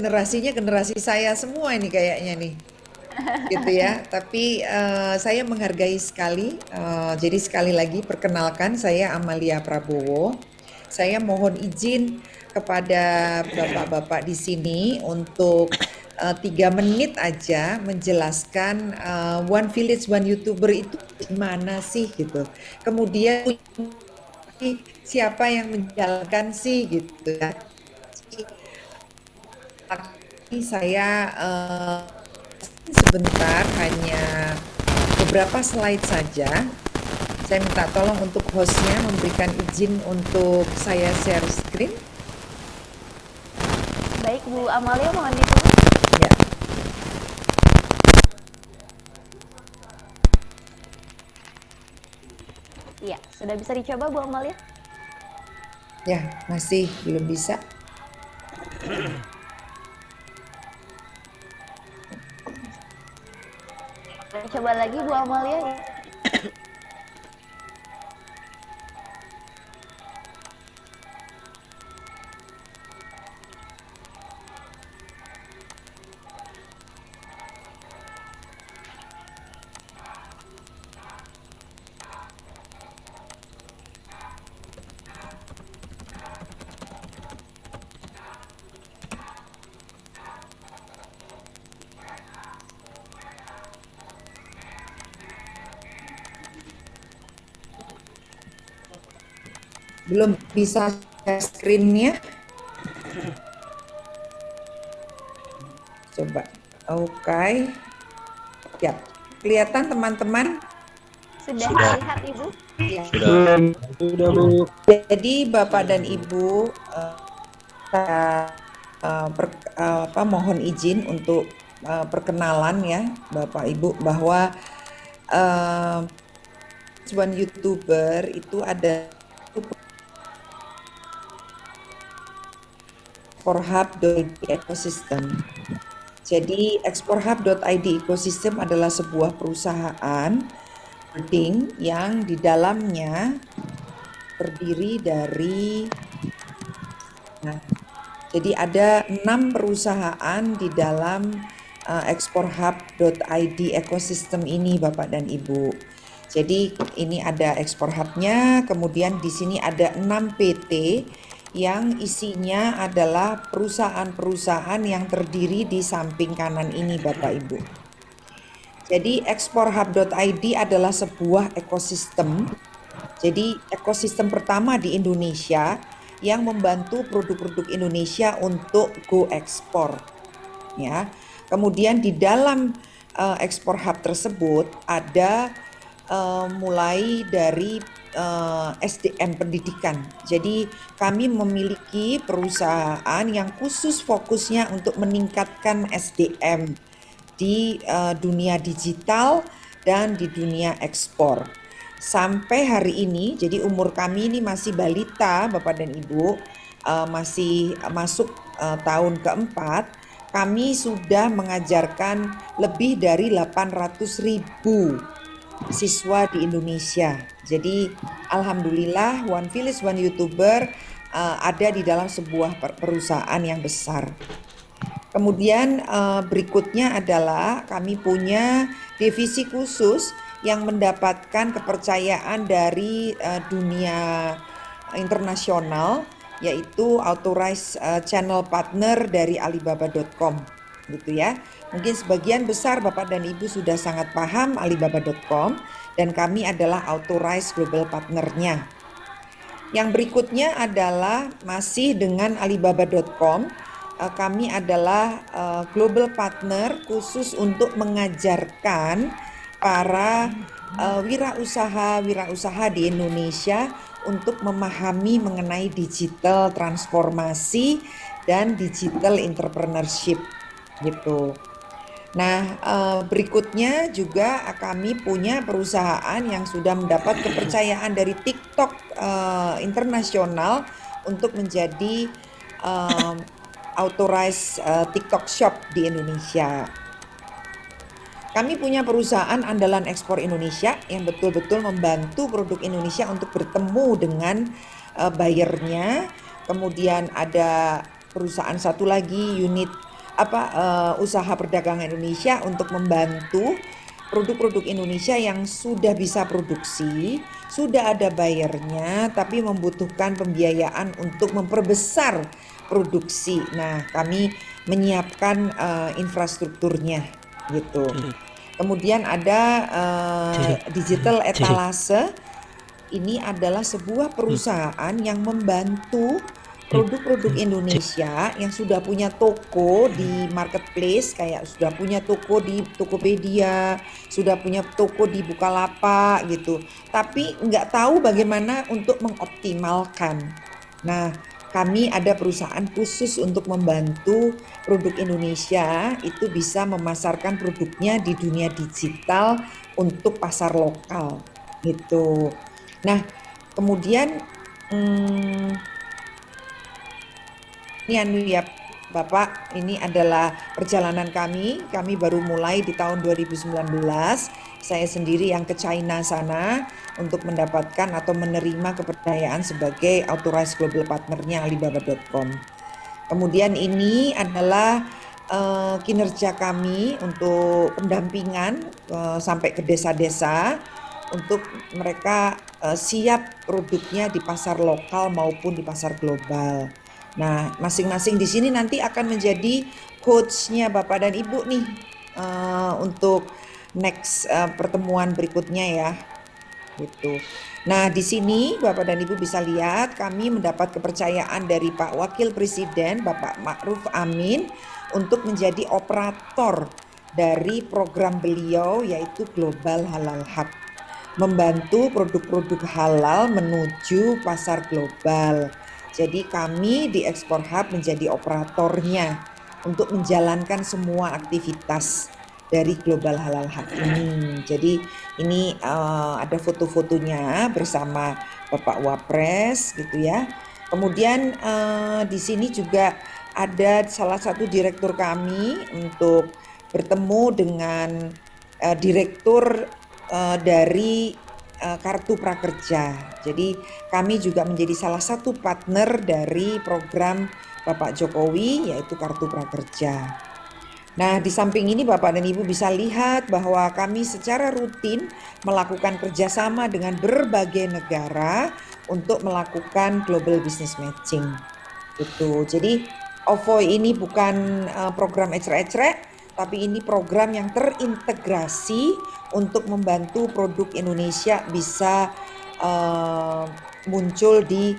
generasinya generasi saya semua ini kayaknya nih, gitu ya. Tapi saya menghargai sekali. Jadi sekali lagi perkenalkan, saya Amalia Prabowo. Saya mohon izin kepada bapak-bapak di sini untuk 3 menit aja menjelaskan One Village One YouTuber itu gimana sih gitu. Kemudian siapa yang menjalankan sih gitu ya. Jadi saya sebentar hanya beberapa slide saja. Saya minta tolong untuk hostnya memberikan izin untuk saya share screen. Baik Bu Amalia, mohon ditunggu. Ya, Iya, sudah bisa dicoba Bu Amalia? ya masih belum bisa. Coba lagi Bu Amalia. Belum bisa share screen-nya. Coba. Oke. Ya, kelihatan teman-teman? Sudah Sudah. terlihat Ibu? Ya. Sudah Bu. Jadi Bapak dan Ibu, saya mohon izin untuk perkenalan ya Bapak Ibu bahwa One YouTuber itu ada exporhub.id ecosystem. Jadi exporhub.id ecosystem adalah sebuah perusahaan holding yang di dalamnya terdiri dari jadi ada 6 perusahaan di dalam exporhub.id ecosystem ini Bapak dan Ibu. Jadi ini ada Export Hub-nya, kemudian di sini ada 6 PT yang isinya adalah perusahaan-perusahaan yang terdiri di samping kanan ini Bapak Ibu. Jadi exporhub.id adalah sebuah ekosistem. Jadi ekosistem pertama di Indonesia yang membantu produk-produk Indonesia untuk go ekspor. Ya. Kemudian di dalam Export Hub tersebut ada mulai dari SDM pendidikan. Jadi kami memiliki perusahaan yang khusus fokusnya untuk meningkatkan SDM di dunia digital dan di dunia ekspor. Sampai hari ini, jadi umur kami ini masih balita, Bapak dan Ibu, masih masuk tahun keempat, kami sudah mengajarkan lebih dari 800.000 siswa di Indonesia. Jadi alhamdulillah One Village One YouTuber ada di dalam sebuah perusahaan yang besar. Kemudian berikutnya adalah kami punya divisi khusus yang mendapatkan kepercayaan dari dunia internasional, yaitu authorized channel partner dari Alibaba.com gitu ya. Mungkin sebagian besar Bapak dan Ibu sudah sangat paham Alibaba.com dan kami adalah authorized global partnernya. Yang berikutnya adalah masih dengan Alibaba.com, kami adalah global partner khusus untuk mengajarkan para wirausaha di Indonesia untuk memahami mengenai digital transformasi dan digital entrepreneurship gitu. Nah, berikutnya juga kami punya perusahaan yang sudah mendapat kepercayaan dari TikTok internasional untuk menjadi authorized TikTok Shop di Indonesia. Kami punya perusahaan andalan ekspor Indonesia yang betul-betul membantu produk Indonesia untuk bertemu dengan buyernya. Kemudian ada perusahaan satu lagi, unit usaha perdagangan Indonesia untuk membantu produk-produk Indonesia yang sudah bisa produksi, sudah ada bayarnya, tapi membutuhkan pembiayaan untuk memperbesar produksi. Nah, kami menyiapkan infrastrukturnya gitu. Kemudian ada digital etalase. Ini adalah sebuah perusahaan yang membantu produk-produk Indonesia yang sudah punya toko di marketplace, kayak sudah punya toko di Tokopedia, sudah punya toko di Bukalapak gitu, tapi nggak tahu bagaimana untuk mengoptimalkan. Nah, kami ada perusahaan khusus untuk membantu produk Indonesia itu bisa memasarkan produknya di dunia digital untuk pasar lokal gitu. Nah, kemudian ini ya Bapak, ini adalah perjalanan kami. Kami baru mulai di tahun 2019. Saya sendiri yang ke China sana untuk mendapatkan atau menerima kepercayaan sebagai authorized global partnernya Alibaba.com. Kemudian ini adalah kinerja kami untuk pendampingan sampai ke desa-desa untuk mereka siap produknya di pasar lokal maupun di pasar global. Nah, masing-masing di sini nanti akan menjadi coachnya Bapak dan Ibu nih untuk next pertemuan berikutnya ya. Gitu. Nah, di sini Bapak dan Ibu bisa lihat kami mendapat kepercayaan dari Pak Wakil Presiden Bapak Ma'ruf Amin untuk menjadi operator dari program beliau yaitu Global Halal Hub. Membantu produk-produk halal menuju pasar global. Jadi kami di Export Hub menjadi operatornya untuk menjalankan semua aktivitas dari Global Halal Hub ini. Jadi ini ada foto-fotonya bersama Bapak Wapres gitu ya. Kemudian di sini juga ada salah satu direktur kami untuk bertemu dengan direktur dari Kartu Prakerja. Jadi kami juga menjadi salah satu partner dari program Bapak Jokowi yaitu Kartu Prakerja. Nah, di samping ini Bapak dan Ibu bisa lihat bahwa kami secara rutin melakukan kerjasama dengan berbagai negara untuk melakukan global business matching. Itu. Jadi OVO ini bukan program ecrek-ecrek, tapi ini program yang terintegrasi untuk membantu produk Indonesia bisa muncul di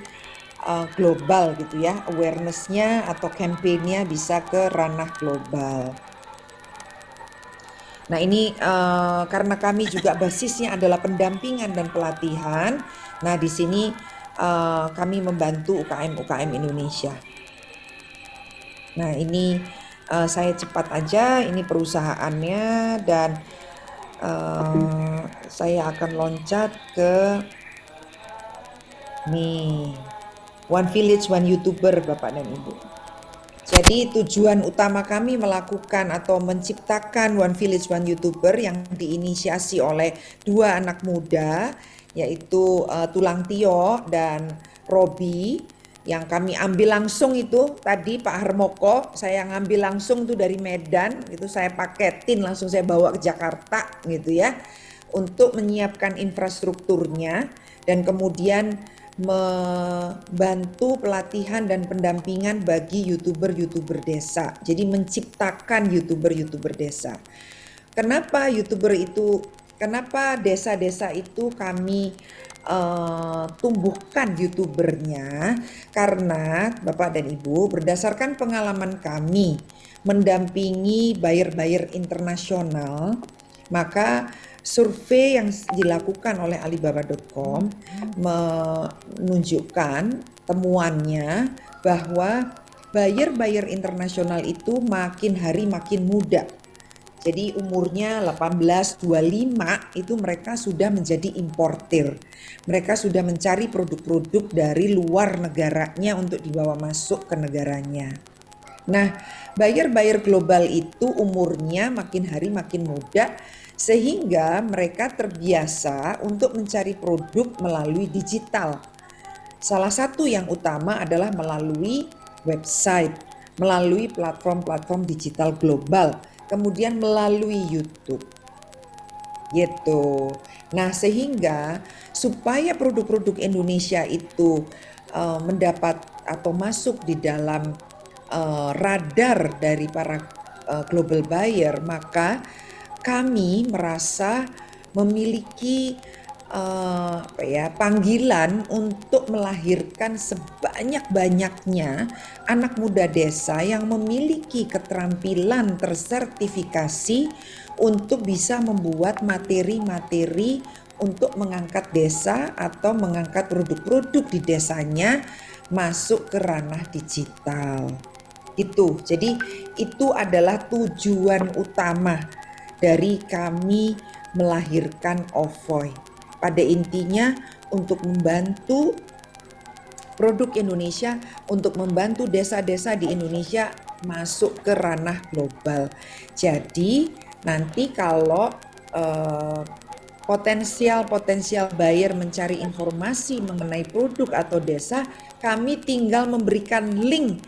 global gitu ya, awareness-nya atau campaign-nya bisa ke ranah global. Nah ini karena kami juga basisnya adalah pendampingan dan pelatihan. Nah di sini kami membantu UKM-UKM Indonesia. Nah ini saya cepat aja, ini perusahaannya dan saya akan loncat ke nih One Village One YouTuber Bapak dan Ibu. Jadi tujuan utama kami melakukan atau menciptakan One Village One YouTuber yang diinisiasi oleh dua anak muda yaitu Tulang Tio dan Robi yang kami ambil langsung itu tadi Pak Harmoko saya ngambil langsung tuh dari Medan itu saya paketin langsung saya bawa ke Jakarta gitu ya untuk menyiapkan infrastrukturnya dan kemudian membantu pelatihan dan pendampingan bagi YouTuber-YouTuber desa. Jadi menciptakan YouTuber-YouTuber desa. Kenapa desa-desa itu kami tumbuhkan YouTubernya? Karena Bapak dan Ibu berdasarkan pengalaman kami mendampingi buyer-buyer internasional, maka survei yang dilakukan oleh Alibaba.com menunjukkan temuannya bahwa buyer-buyer internasional itu makin hari makin muda. Jadi umurnya 18-25 itu mereka sudah menjadi importir. Mereka sudah mencari produk-produk dari luar negaranya untuk dibawa masuk ke negaranya. Nah, buyer-buyer global itu umurnya makin hari makin muda sehingga mereka terbiasa untuk mencari produk melalui digital. Salah satu yang utama adalah melalui website melalui platform-platform digital global, kemudian melalui YouTube. Gitu. Nah, sehingga supaya produk-produk Indonesia itu mendapat atau masuk di dalam radar dari para global buyer, maka kami merasa memiliki panggilan untuk melahirkan sebanyak-banyaknya anak muda desa yang memiliki keterampilan tersertifikasi untuk bisa membuat materi-materi untuk mengangkat desa atau mengangkat produk-produk di desanya masuk ke ranah digital. Itu. Jadi itu adalah tujuan utama dari kami melahirkan OVOI. Pada intinya untuk membantu produk Indonesia, untuk membantu desa-desa di Indonesia masuk ke ranah global. Jadi nanti kalau potensial buyer mencari informasi mengenai produk atau desa, kami tinggal memberikan link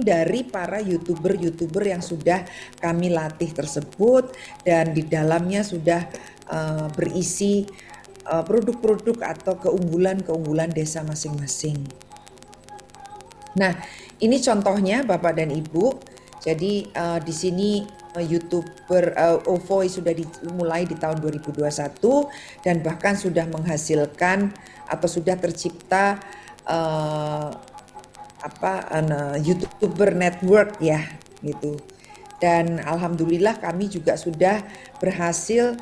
dari para YouTuber yang sudah kami latih tersebut, dan di dalamnya sudah berisi produk-produk atau keunggulan-keunggulan desa masing-masing. Nah, ini contohnya Bapak dan Ibu. Jadi di sini YouTuber OVOI sudah dimulai di tahun 2021 dan bahkan sudah menghasilkan atau sudah tercipta YouTuber network ya gitu. Dan alhamdulillah kami juga sudah berhasil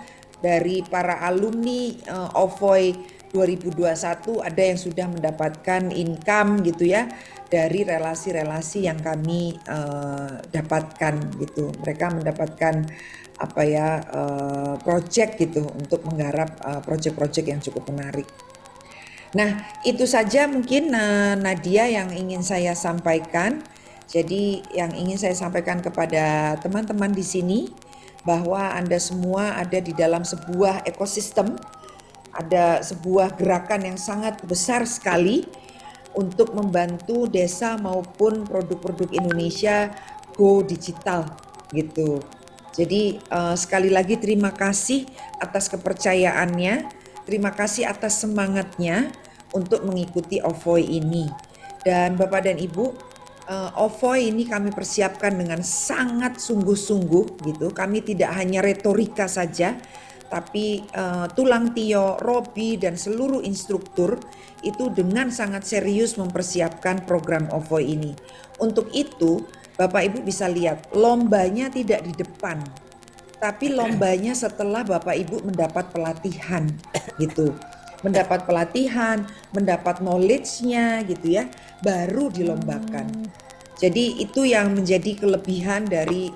dari para alumni OVOI 2021 ada yang sudah mendapatkan income gitu ya dari relasi-relasi yang kami dapatkan gitu. Mereka mendapatkan project gitu untuk menggarap project-project yang cukup menarik. Nah, itu saja mungkin Nadia yang ingin saya sampaikan. Jadi yang ingin saya sampaikan kepada teman-teman di sini bahwa Anda semua ada di dalam sebuah ekosistem, ada sebuah gerakan yang sangat besar sekali untuk membantu desa maupun produk-produk Indonesia go digital gitu. Jadi sekali lagi terima kasih atas kepercayaannya, terima kasih atas semangatnya untuk mengikuti OVOI ini. Dan Bapak dan Ibu, OVOI ini kami persiapkan dengan sangat sungguh-sungguh gitu. Kami tidak hanya retorika saja, tapi Tulang Tio, Robi dan seluruh instruktur itu dengan sangat serius mempersiapkan program OVOI ini. Untuk itu, Bapak Ibu bisa lihat lombanya tidak di depan, tapi lombanya setelah Bapak Ibu mendapat pelatihan gitu. Mendapat pelatihan, mendapat knowledge-nya gitu ya, baru dilombakan. Jadi itu yang menjadi kelebihan dari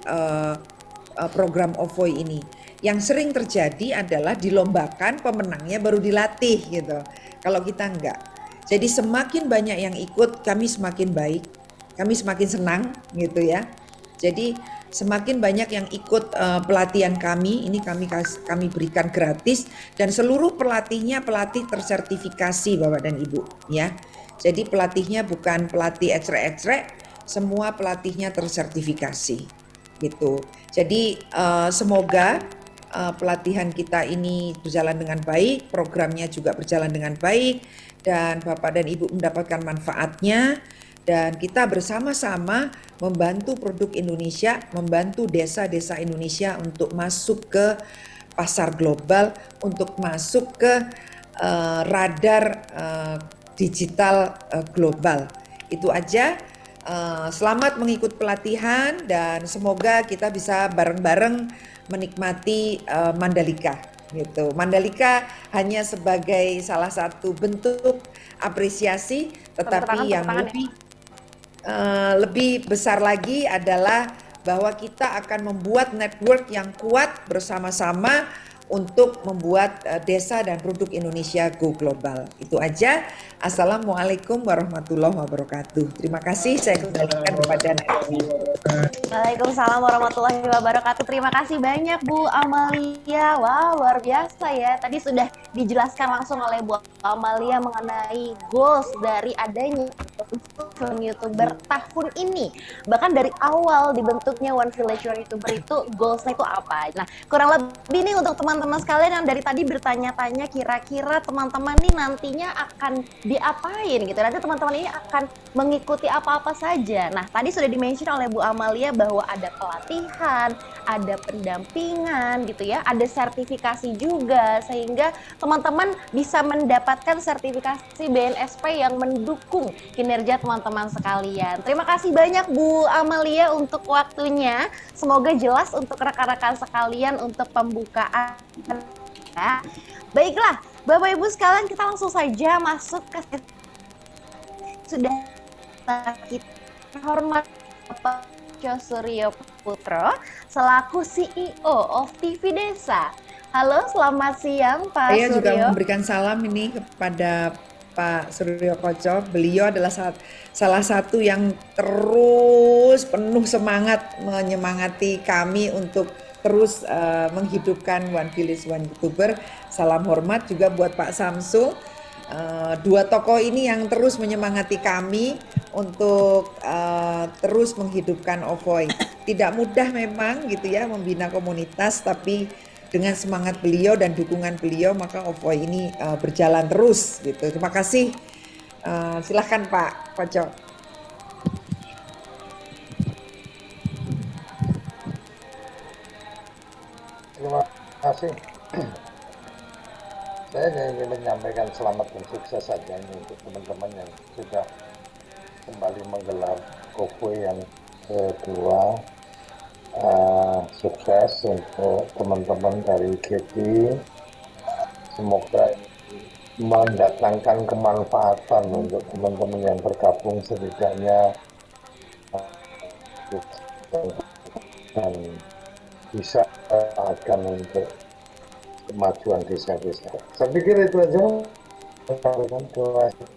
program OVOI ini. Yang sering terjadi adalah dilombakan, pemenangnya baru dilatih gitu. Kalau kita enggak. Jadi semakin banyak yang ikut, kami semakin baik, kami semakin senang gitu ya. Jadi semakin banyak yang ikut pelatihan kami, ini kami berikan gratis dan seluruh pelatihnya pelatih tersertifikasi Bapak dan Ibu ya. Jadi pelatihnya bukan pelatih ecrek-ecrek, semua pelatihnya tersertifikasi gitu. Jadi semoga pelatihan kita ini berjalan dengan baik, programnya juga berjalan dengan baik dan Bapak dan Ibu mendapatkan manfaatnya. Dan kita bersama-sama membantu produk Indonesia, membantu desa-desa Indonesia untuk masuk ke pasar global, untuk masuk ke radar digital global. Itu aja. Selamat mengikut pelatihan dan semoga kita bisa bareng-bareng menikmati Mandalika. Gitu. Mandalika hanya sebagai salah satu bentuk apresiasi, tetapi yang lebih besar lagi adalah bahwa kita akan membuat network yang kuat bersama-sama untuk membuat desa dan produk Indonesia go global. Itu aja. Assalamualaikum warahmatullahi wabarakatuh. Terima kasih, saya kembalikan kepada Nadia. Waalaikumsalam warahmatullahi wabarakatuh. Terima kasih banyak Bu Amalia. Wah, luar biasa ya. Tadi sudah dijelaskan langsung oleh Bu Amalia mengenai goals dari adanya One YouTuber tahun ini. Bahkan dari awal dibentuknya One Village One YouTuber itu goals-nya itu apa? Nah, kurang lebih nih untuk teman-teman sekalian yang dari tadi bertanya-tanya kira-kira teman-teman nih nantinya akan diapain gitu. Nanti teman-teman ini akan mengikuti apa-apa saja. Nah, tadi sudah di-mention oleh Bu Amalia bahwa ada pelatihan, ada pendampingan gitu ya, ada sertifikasi juga sehingga teman-teman bisa mendapatkan sertifikasi BNSP yang mendukung kinerja teman-teman sekalian. Terima kasih banyak Bu Amalia untuk waktunya. Semoga jelas untuk rekan-rekan sekalian untuk pembukaan. Baiklah, Bapak Ibu sekalian, kita langsung saja masuk ke sudah kita hormat Bapak Suryo Putro selaku CEO of TV Desa. Halo, selamat siang Pak Saya Suryo. juga memberikan salam ini kepada Pak Suryo Koco. Beliau adalah salah satu yang terus penuh semangat menyemangati kami untuk terus menghidupkan One Village One YouTuber. Salam hormat juga buat Pak Samsul. Dua tokoh ini yang terus menyemangati kami untuk terus menghidupkan OVOY. Tidak mudah memang gitu ya membina komunitas, tapi dengan semangat beliau dan dukungan beliau maka OVOY ini berjalan terus gitu. Terima kasih. Silahkan Pak Koco. Terima kasih. Saya ingin menyampaikan selamat dan sukses saja untuk teman-teman yang sudah kembali menggelar OVOY yang kedua. Sukses untuk teman-teman dari GT. Semoga mendatangkan kemanfaatan untuk teman-teman yang bergabung setidaknya dan bisa akan untuk kemajuan desa-desa. Saya pikir itu aja. Terima kasih.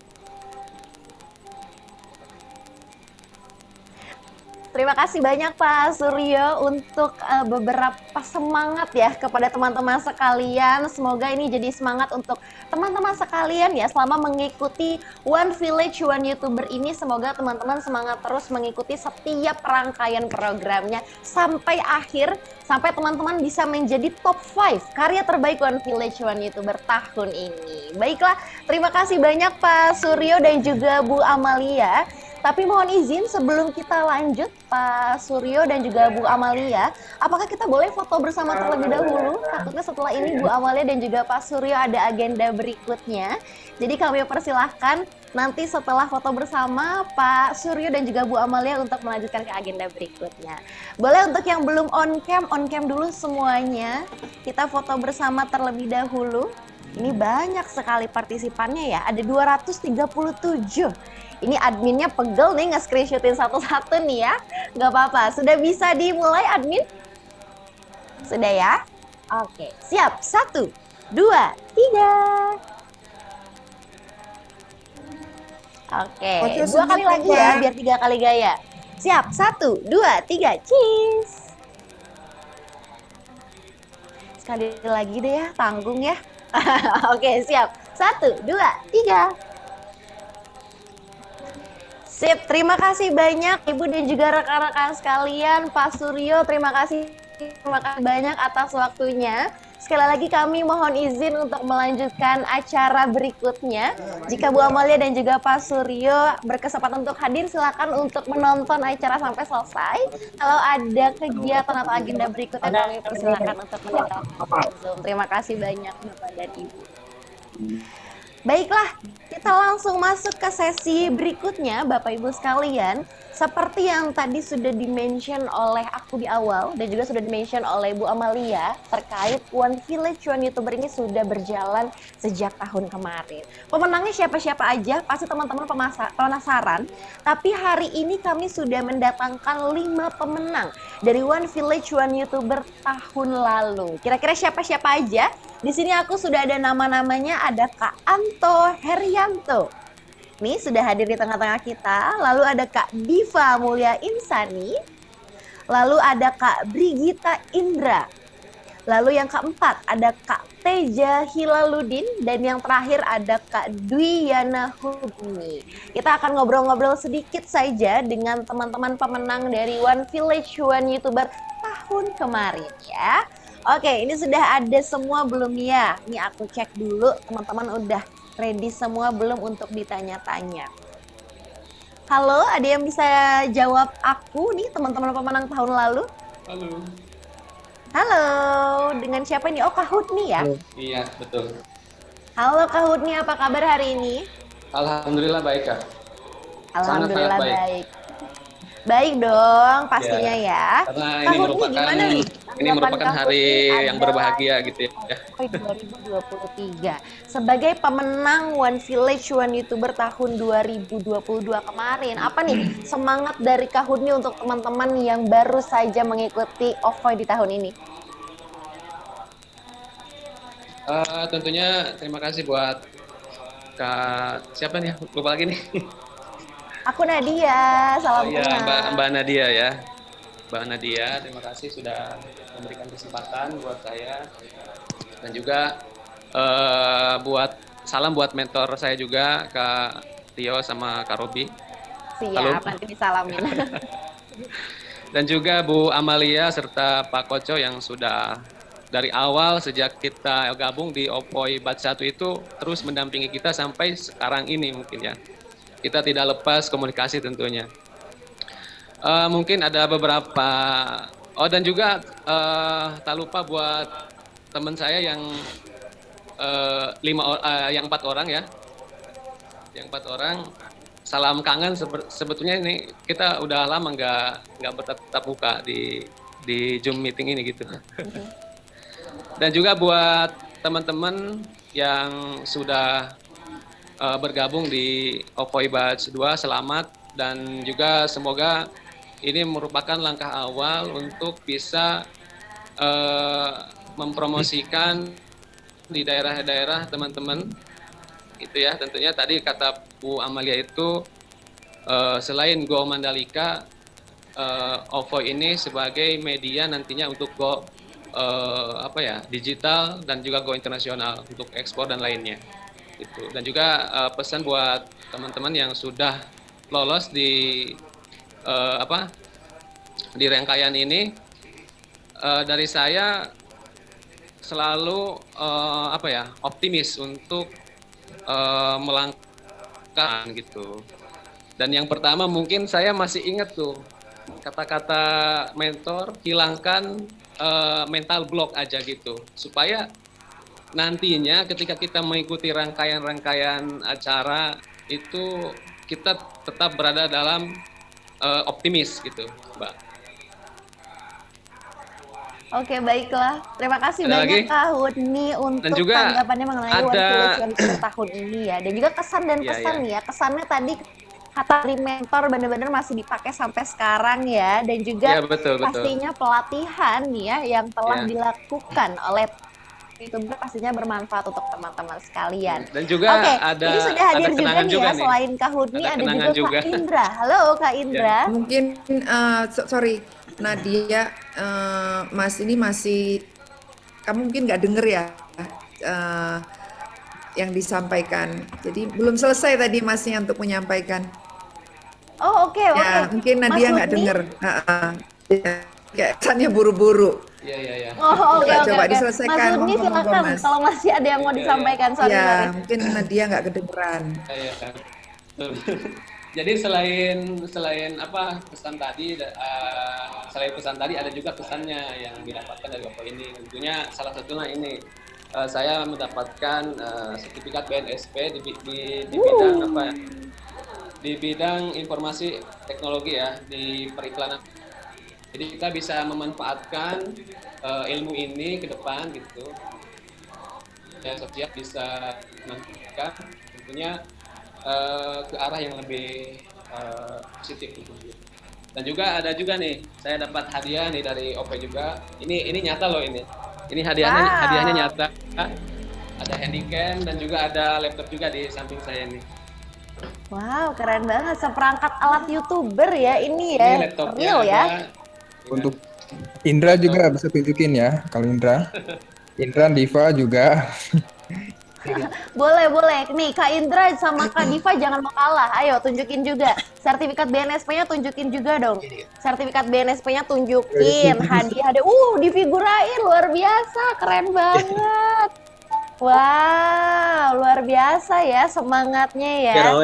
Terima kasih banyak Pak Suryo untuk beberapa semangat ya kepada teman-teman sekalian. Semoga ini jadi semangat untuk teman-teman sekalian ya selama mengikuti One Village One YouTuber ini. Semoga teman-teman semangat terus mengikuti setiap rangkaian programnya sampai akhir, sampai teman-teman bisa menjadi top 5 karya terbaik One Village One YouTuber tahun ini. Baiklah, terima kasih banyak Pak Suryo dan juga Bu Amalia. Tapi mohon izin sebelum kita lanjut Pak Suryo dan juga Bu Amalia, apakah kita boleh foto bersama terlebih dahulu? Takutnya setelah ini Bu Amalia dan juga Pak Suryo ada agenda berikutnya. Jadi kami persilahkan nanti setelah foto bersama Pak Suryo dan juga Bu Amalia untuk melanjutkan ke agenda berikutnya. Boleh untuk yang belum on cam dulu semuanya. Kita foto bersama terlebih dahulu. Ini banyak sekali partisipannya ya, ada 237. Ini adminnya pegel nih nge-screenshotin satu-satu nih ya. Nggak apa-apa, sudah bisa dimulai admin? Sudah ya? Oke, siap. 1, 2, 3. Oke, Koco 2 kali senyum, lagi Pak. ya, biar 3 kali gaya. Siap, 1, 2, 3, cheese. Sekali lagi deh ya, tanggung ya. Oke, siap. 1, 2, 3. Sip, terima kasih banyak Ibu dan juga rekan-rekan sekalian. Pak Suryo, terima kasih banyak atas waktunya. Sekali lagi kami mohon izin untuk melanjutkan acara berikutnya. Jika Bu Amalia dan juga Pak Suryo berkesempatan untuk hadir, silakan untuk menonton acara sampai selesai. Kalau ada kegiatan atau agenda berikutnya, kami persilakan untuk mendengarkan Zoom. Terima kasih banyak Bapak dan Ibu. Baiklah, kita langsung masuk ke sesi berikutnya Bapak Ibu sekalian. Seperti yang tadi sudah di-mention oleh aku di awal dan juga sudah di-mention oleh Bu Amalia terkait One Village One YouTuber ini sudah berjalan sejak tahun kemarin. Pemenangnya siapa-siapa aja, pasti teman-teman penasaran. Tapi hari ini kami sudah mendatangkan 5 pemenang dari One Village One YouTuber tahun lalu. Kira-kira siapa-siapa aja? Di sini aku sudah ada nama-namanya, ada Kak Anto Herianto. Nih sudah hadir di tengah-tengah kita. Lalu ada Kak Diva Mulya Insani. Lalu ada Kak Brigita Indra. Lalu yang keempat ada Kak Teja Hilaludin, dan yang terakhir ada Kak Dwiyana Hubni. Kita akan ngobrol-ngobrol sedikit saja dengan teman-teman pemenang dari One Village One YouTuber tahun kemarin ya. Oke, ini sudah ada semua belum ya? Ini aku cek dulu, teman-teman udah ready semua belum untuk ditanya-tanya. Halo, ada yang bisa jawab aku nih, teman-teman pemenang tahun lalu? Halo. Halo, dengan siapa nih? Oh, Kak Hudni ya? Iya, betul. Halo Kak Hudni, apa kabar hari ini? Alhamdulillah baik, Kak. Alhamdulillah Sangat baik. Baik dong, pastinya ya. Karena Kak ini Hudni merupakan gimana nih? ini merupakan Tanggapan Kak hari Hudni yang adalah berbahagia gitu ya. Oke, 2023. Sebagai pemenang One Village One YouTuber tahun 2022 kemarin, apa nih semangat dari Kak Hudni untuk teman-teman yang baru saja mengikuti OVOY di tahun ini? Tentunya terima kasih buat Kak siapa nih? Lupa lagi nih. Aku Nadia, salam Iya, kenal. Mbak Nadia ya. Mbak Nadia, terima kasih sudah memberikan kesempatan buat saya, dan juga buat salam buat mentor saya juga Kak Tio sama Kak Robi. Halo. Siap, nanti disalamin. Dan juga Bu Amalia serta Pak Koco yang sudah dari awal sejak kita gabung di OVOY Batch 1 itu terus mendampingi kita sampai sekarang ini mungkin ya. Kita tidak lepas komunikasi tentunya. Mungkin ada beberapa, dan juga tak lupa buat teman saya yang yang 4 orang ya. Yang 4 orang, salam kangen. Sebetulnya ini kita udah lama nggak bertatap muka di Zoom meeting ini gitu. Dan juga buat teman-teman yang sudah bergabung di OVOY Batch 2, selamat, dan juga semoga ini merupakan langkah awal untuk bisa mempromosikan di daerah-daerah teman-teman. Itu ya, tentunya tadi kata Bu Amalia itu selain Go Mandalika, OVOY ini sebagai media nantinya untuk Go digital dan juga Go internasional untuk ekspor dan lainnya. Itu. Dan juga pesan buat teman-teman yang sudah lolos di rangkaian ini, dari saya selalu optimis untuk melangkah gitu. Dan yang pertama mungkin saya masih ingat tuh kata-kata mentor, hilangkan mental block aja gitu, supaya nantinya ketika kita mengikuti rangkaian-rangkaian acara itu kita tetap berada dalam optimis gitu, Mbak. Oke, baiklah. Terima kasih Ada banyak lagi? Kak Hudni untuk Dan juga tanggapannya mengenai One ada- Village One YouTuber tahun ini ya. Dan juga kesan dan Iya, pesan iya. nih ya. Kesannya tadi kata dari mentor benar-benar masih dipakai sampai sekarang ya. Dan juga Iya, betul. pastinya pelatihan nih ya yang telah Iya. dilakukan oleh YouTuber pastinya bermanfaat untuk teman-teman sekalian. Dan juga Oke, ada ini sudah hadir juga kenangan nih juga ya. nih. Selain Kak Hudni Ada ada kenangan juga juga. Kak Indra. Halo Kak Indra. Mungkin sorry Nadia, Mas ini masih kamu mungkin nggak denger ya yang disampaikan. Jadi belum selesai tadi Masnya untuk menyampaikan. Oh oke. Ya mungkin Nadia Mas nggak Hudni? denger. Ya, kayak kesannya buru-buru. Iya. Oh, oke, Coba oke. diselesaikan, Mas Hudni ngomong apa, silakan Mas? kalau masih ada yang mau Iya, disampaikan. Sorry. Ya mungkin Nadia nggak kedengeran. Iya. Jadi selain pesan tadi, selain pesan tadi ada juga pesannya yang didapatkan dari OVOY ini. Tentunya salah satunya ini, saya mendapatkan sertifikat BNSP di bidang di bidang informasi teknologi ya, di periklanan. Jadi kita bisa memanfaatkan ilmu ini ke depan gitu. Ya, setiap bisa memanfaatkan tentunya ke arah yang lebih positif gitu. Dan juga ada juga nih, saya dapat hadiah nih dari OVOY juga. Ini nyata loh ini. Ini hadiahnya Wow. hadiahnya nyata. Ada handycam dan juga ada laptop juga di samping saya nih. Wow, keren banget. Seperangkat alat YouTuber ya ini Ini ya. laptopnya Real ya. ada. Untuk Indra juga bisa tunjukin ya, kalau Indra. Indra, Diva juga. Boleh, boleh. Nih, Kak Indra sama Kak Diva jangan mau kalah. Ayo, tunjukin juga. Sertifikat BNSP-nya tunjukin juga dong. Sertifikat BNSP-nya tunjukin. Hadiah. Difigurain. Luar biasa. Keren banget. Wow, luar biasa ya semangatnya ya.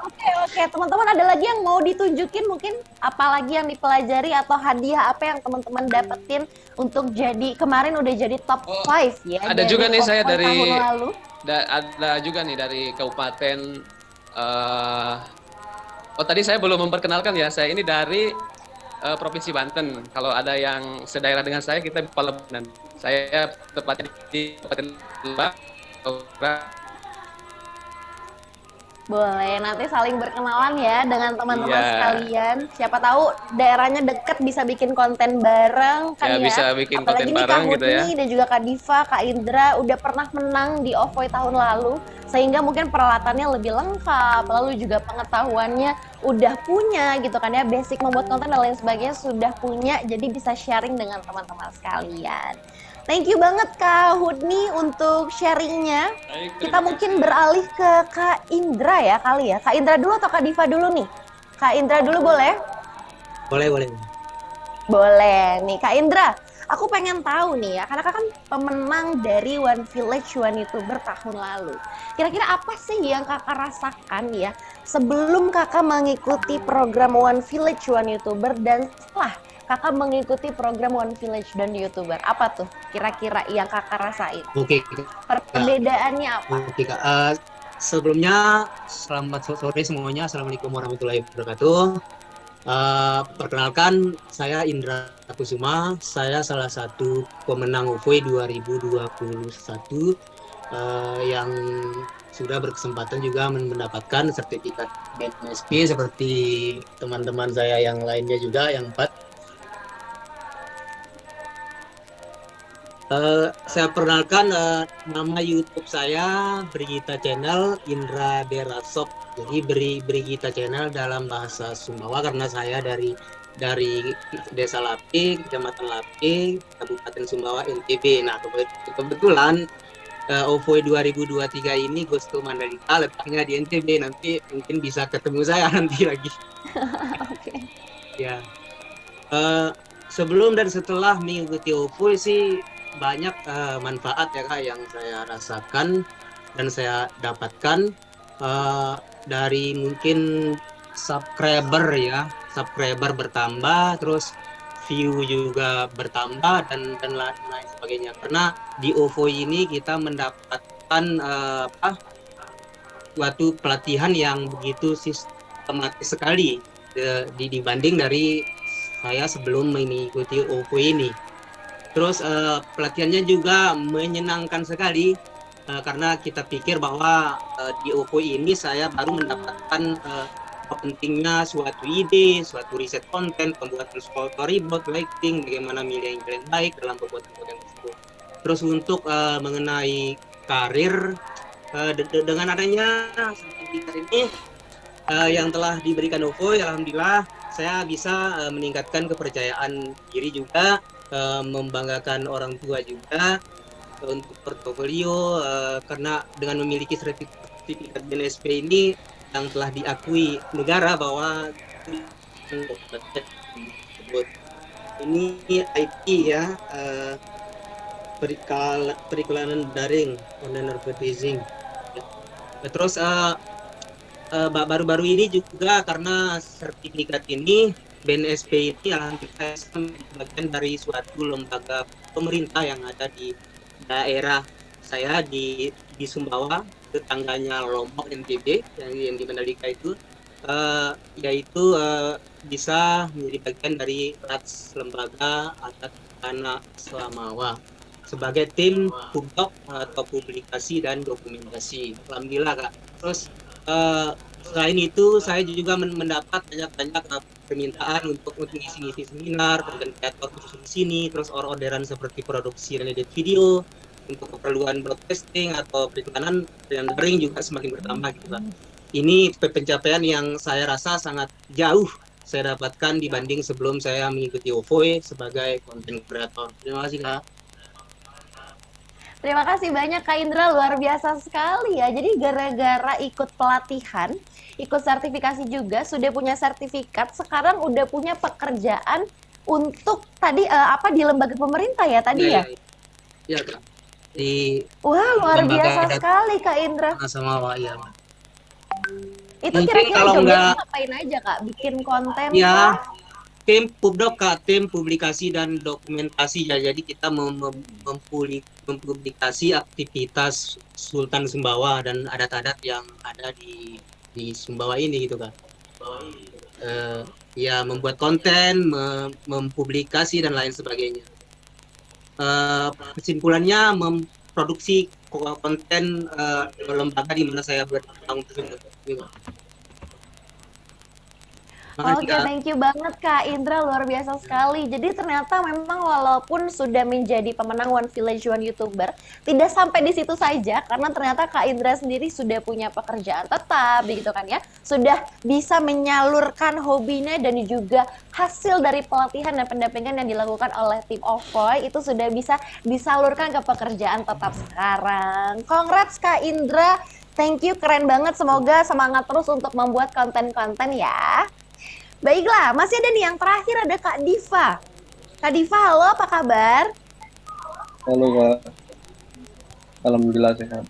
Oke, oke. Teman-teman ada lagi yang mau ditunjukin mungkin apalagi yang dipelajari atau hadiah apa yang teman-teman dapetin untuk jadi kemarin udah jadi top 5 ya. Ada dari juga nih saya Konvoy dari tahun lalu. ada juga nih dari kabupaten. Oh tadi saya belum memperkenalkan ya. Saya ini dari Provinsi Banten. Kalau ada yang sedaerah dengan saya kita Palebunan. Saya tepatnya di Kabupaten Lebak. Boleh, nanti saling berkenalan ya dengan teman-teman Iya. sekalian. Siapa tahu daerahnya deket bisa bikin konten bareng kan Ya, ya. bisa bikin Apalagi konten nih bareng Kak gitu ya. Hudni dan juga Kak Diva, Kak Indra udah pernah menang di OVOY tahun lalu. Sehingga mungkin peralatannya lebih lengkap, lalu juga pengetahuannya udah punya gitu kan ya. Basic membuat konten dan lain sebagainya sudah punya, jadi bisa sharing dengan teman-teman sekalian. Thank you banget Kak Hudni untuk sharingnya. Baik, Kita mungkin beralih ke Kak Indra ya kali ya. Kak Indra dulu atau Kak Diva dulu nih? Kak Indra dulu boleh? Boleh. Boleh. Nih Kak Indra, aku pengen tahu nih ya, karena kakak kan pemenang dari One Village One YouTuber tahun lalu. Kira-kira apa sih yang kakak rasakan ya sebelum kakak mengikuti program One Village One YouTuber dan setelah kakak mengikuti program One Village dan YouTuber? Apa tuh kira-kira yang kakak rasain? Oke, Perbedaannya apa? oke Kak. Sebelumnya selamat sore semuanya. Assalamualaikum warahmatullahi wabarakatuh. Perkenalkan, saya Indra Kusuma. Saya salah satu pemenang OVOY 2021 yang sudah berkesempatan juga mendapatkan sertifikat BNSP seperti teman-teman saya yang lainnya juga yang 4. Saya perkenalkan nama YouTube saya Brigita Channel Indra Derasop. Jadi Brigita Channel dalam bahasa Sumbawa karena saya dari Desa Lapi, Kecamatan Lapi, Kabupaten Sumbawa, NTB. Nah, kebetulan OVOY 2023 ini Goes to Mandalika letaknya di NTB. Nanti mungkin bisa ketemu saya nanti lagi. Oke. Ya. Sebelum dan setelah mengikuti OVOY sih banyak manfaat ya Kak yang saya rasakan dan saya dapatkan dari mungkin subscriber bertambah, terus view juga bertambah dan lain sebagainya. Karena di OVOY ini kita mendapatkan suatu pelatihan yang begitu sistematis sekali dibanding dari saya sebelum mengikuti OVOY ini. Terus pelatihannya juga menyenangkan sekali karena kita pikir bahwa di OVOY ini saya baru mendapatkan pentingnya suatu ide, suatu riset konten, pembuatan storyboard, lighting, bagaimana milih yang baik dalam pembuatan konten tersebut. Terus untuk mengenai karir, dengan adanya sertifikat ini yang telah diberikan OVOY, alhamdulillah saya bisa meningkatkan kepercayaan diri juga, membanggakan orang tua juga untuk portofolio karena dengan memiliki sertifikat BNSP ini yang telah diakui negara bahwa ini IT ya, periklanan daring, online advertising. Terus baru-baru ini juga karena sertifikat ini BNSP ini alhamdulillah bagian dari suatu lembaga pemerintah yang ada di daerah saya di Sumbawa, tetangganya Lombok NTB yang di Mandalika itu, yaitu bisa menjadi bagian dari RATS Lembaga Adat Tanah Selamawa sebagai tim Pubdoc atau publikasi dan dokumentasi. Alhamdulillah Kak. Terus selain itu saya juga mendapat banyak permintaan untuk ngisi-ngisi seminar, konten kreator khusus di sini, terus orderan seperti produksi dan edit video untuk keperluan broadcasting atau periklanan dan daring juga semakin bertambah gitu Pak. Ini pencapaian yang saya rasa sangat jauh saya dapatkan dibanding sebelum saya mengikuti OVOE sebagai content creator. Terima kasih Kak. Terima kasih banyak Kak Indra, luar biasa sekali ya. Jadi gara-gara ikut pelatihan, ikut sertifikasi juga, sudah punya sertifikat, sekarang udah punya pekerjaan untuk tadi di lembaga pemerintah ya tadi ya? Iya Kak. Di Wah, luar lembaga biasa adat sekali Kak Indra. sama Wak, ya. Itu Mungkin kira-kira kalau jobnya nggak- ngapain aja Kak? Bikin konten Ya, kah? tim Pubdoc Kak, tim publikasi dan dokumentasi ya. Jadi kita mempublikasi aktivitas Sultan Sumbawa dan adat-adat yang ada di Sumbawa ini gitu Kak. Ya membuat konten, mempublikasi dan lain sebagainya. Kesimpulannya memproduksi konten lembaga di mana saya bertanggung tersebut. Gitu. Makasih, Oke, Kak. thank you banget Kak Indra, luar biasa sekali. Jadi ternyata memang walaupun sudah menjadi pemenang One Village One YouTuber, tidak sampai di situ saja, karena ternyata Kak Indra sendiri sudah punya pekerjaan tetap, begitu kan ya. Sudah bisa menyalurkan hobinya dan juga hasil dari pelatihan dan pendampingan yang dilakukan oleh tim OVOE itu sudah bisa disalurkan ke pekerjaan tetap sekarang. Congrats Kak Indra, thank you, keren banget. Semoga semangat terus untuk membuat konten-konten ya. Baiklah, masih ada nih yang terakhir, ada Kak Diva. Kak Diva, halo, apa kabar? Halo Kak, Alhamdulillah sehat.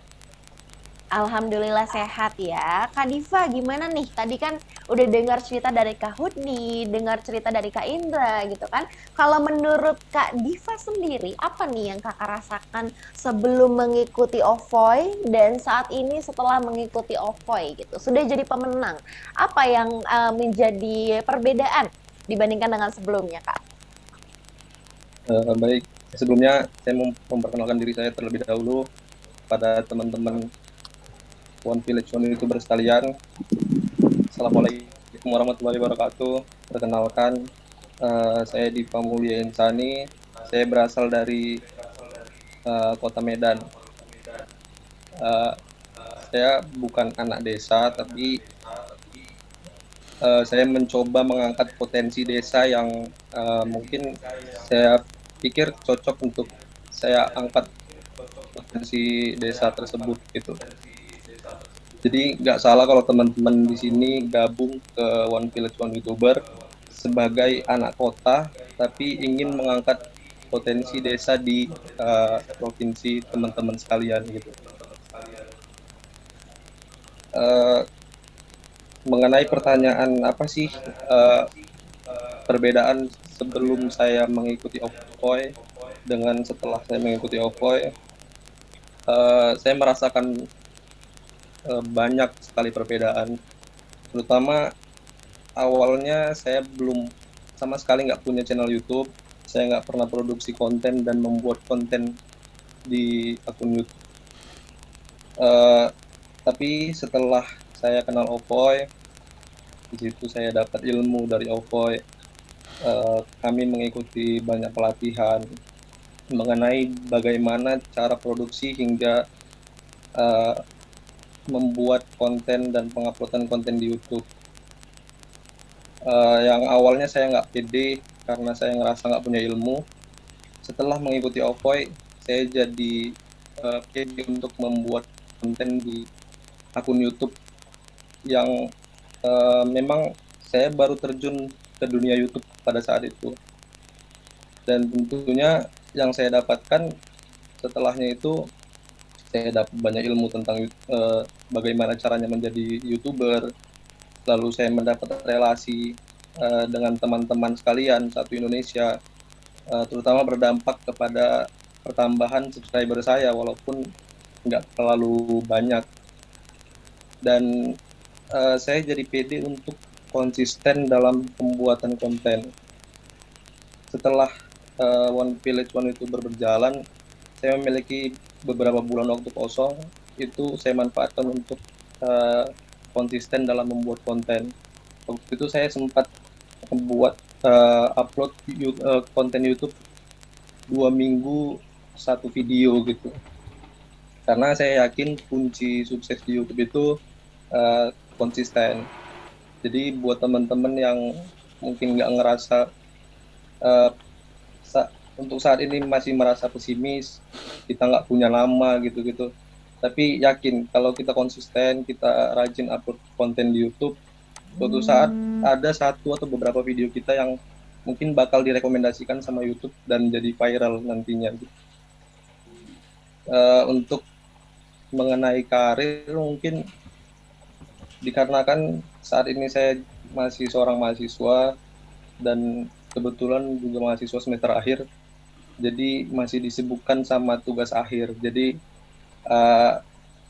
Alhamdulillah sehat ya. Kak Diva, gimana nih? Tadi kan udah dengar cerita dari Kak Hudni, dengar cerita dari Kak Indra gitu kan. Kalau menurut Kak Diva sendiri, apa nih yang Kakak rasakan sebelum mengikuti OVOE dan saat ini setelah mengikuti OVOE gitu? Sudah jadi pemenang. Apa yang menjadi perbedaan dibandingkan dengan sebelumnya, Kak? Baik, sebelumnya saya mau memperkenalkan diri saya terlebih dahulu pada teman-teman One Village One YouTuber sekalian. Assalamualaikum warahmatullahi wabarakatuh. Perkenalkan, saya Diva Mulia Insani. Saya berasal dari kota Medan. Saya bukan anak desa, tapi saya mencoba mengangkat potensi desa yang mungkin saya pikir cocok untuk saya angkat potensi desa tersebut gitu. Jadi nggak salah kalau teman-teman di sini gabung ke One Village One YouTuber sebagai anak kota, tapi ingin mengangkat potensi desa di provinsi teman-teman sekalian gitu. Mengenai pertanyaan apa sih perbedaan sebelum saya mengikuti OVOE dengan setelah saya mengikuti OVOE, saya merasakan banyak sekali perbedaan. Terutama awalnya saya belum sama sekali nggak punya channel YouTube, saya nggak pernah produksi konten dan membuat konten di akun YouTube. Tapi setelah saya kenal OVOE, di situ saya dapat ilmu dari OVOE. Kami mengikuti banyak pelatihan mengenai bagaimana cara produksi hingga membuat konten dan penguploadan konten di YouTube. Yang awalnya saya nggak pede karena saya ngerasa nggak punya ilmu. Setelah mengikuti OVOE, saya jadi pede untuk membuat konten di akun YouTube yang memang saya baru terjun ke dunia YouTube pada saat itu. Dan tentunya yang saya dapatkan setelahnya itu saya dapat banyak ilmu tentang bagaimana caranya menjadi YouTuber. Lalu saya mendapat relasi dengan teman-teman sekalian satu Indonesia, terutama berdampak kepada pertambahan subscriber saya walaupun nggak terlalu banyak. Dan saya jadi pede untuk konsisten dalam pembuatan konten. Setelah One Village One YouTuber berjalan, saya memiliki beberapa bulan waktu kosong, itu saya manfaatkan untuk konsisten dalam membuat konten. Waktu itu saya sempat membuat upload konten YouTube 2 minggu 1 video gitu. Karena saya yakin kunci sukses di YouTube itu konsisten. Jadi buat teman-teman yang mungkin nggak ngerasa eh, untuk saat ini masih merasa pesimis, kita nggak punya nama gitu-gitu. Tapi yakin kalau kita konsisten, kita rajin upload konten di YouTube, suatu saat ada satu atau beberapa video kita yang mungkin bakal direkomendasikan sama YouTube dan jadi viral nantinya. Untuk mengenai karir mungkin dikarenakan saat ini saya masih seorang mahasiswa dan kebetulan juga mahasiswa semester akhir, jadi masih disibukkan sama tugas akhir. Jadi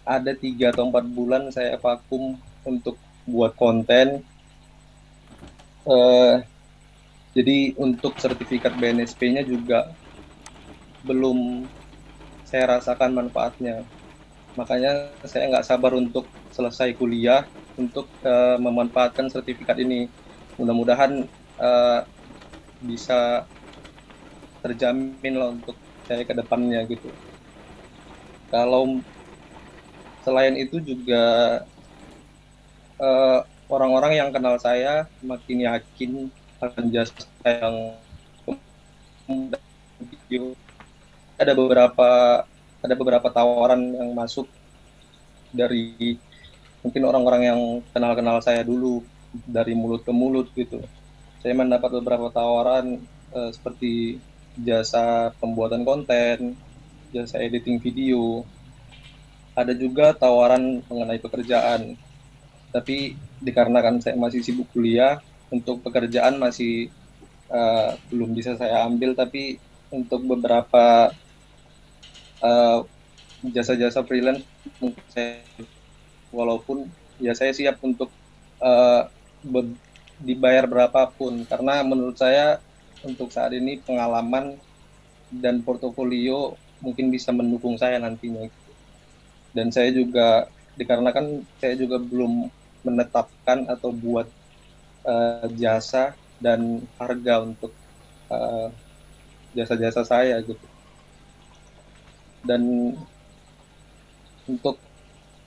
ada 3 atau 4 bulan saya vakum untuk buat konten. Jadi untuk sertifikat BNSP-nya juga belum saya rasakan manfaatnya. Makanya saya nggak sabar untuk selesai kuliah untuk memanfaatkan sertifikat ini. Mudah-mudahan bisa terjamin lah untuk saya ke depannya gitu. Kalau selain itu juga orang-orang yang kenal saya makin yakin akan jasa yang video. Ada beberapa tawaran yang masuk dari mungkin orang-orang yang kenal-kenal saya dulu, dari mulut ke mulut gitu. Saya mendapat beberapa tawaran seperti jasa pembuatan konten, jasa editing video. Ada juga tawaran mengenai pekerjaan. Tapi dikarenakan saya masih sibuk kuliah, untuk pekerjaan masih belum bisa saya ambil, tapi untuk beberapa jasa-jasa freelance mungkin saya, walaupun ya saya siap untuk dibayar berapapun, karena menurut saya untuk saat ini pengalaman dan portofolio mungkin bisa mendukung saya nantinya. Dan saya juga, dikarenakan saya juga belum menetapkan atau buat jasa dan harga untuk jasa-jasa saya gitu. Dan untuk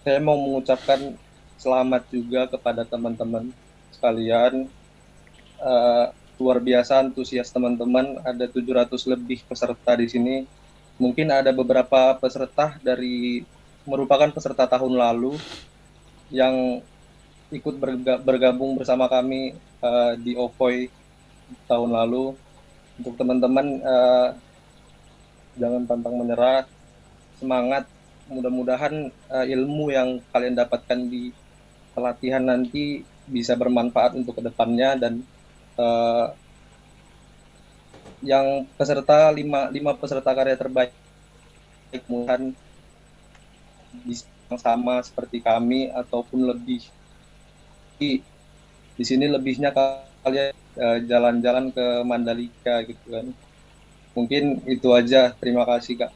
saya mau mengucapkan selamat juga kepada teman-teman sekalian. Luar biasa antusias teman-teman, ada 700 lebih peserta di sini. Mungkin ada beberapa peserta dari merupakan peserta tahun lalu yang ikut bergabung bersama kami di OVOY tahun lalu. Untuk teman-teman jangan pantang menyerah, semangat. Mudah-mudahan ilmu yang kalian dapatkan di pelatihan nanti bisa bermanfaat untuk kedepannya. Dan yang peserta 5 peserta karya terbaik mudah-mudahan bisa yang sama seperti kami ataupun lebih. Di sini lebihnya kalian jalan-jalan ke Mandalika gitu kan. Mungkin itu aja. Terima kasih Kak.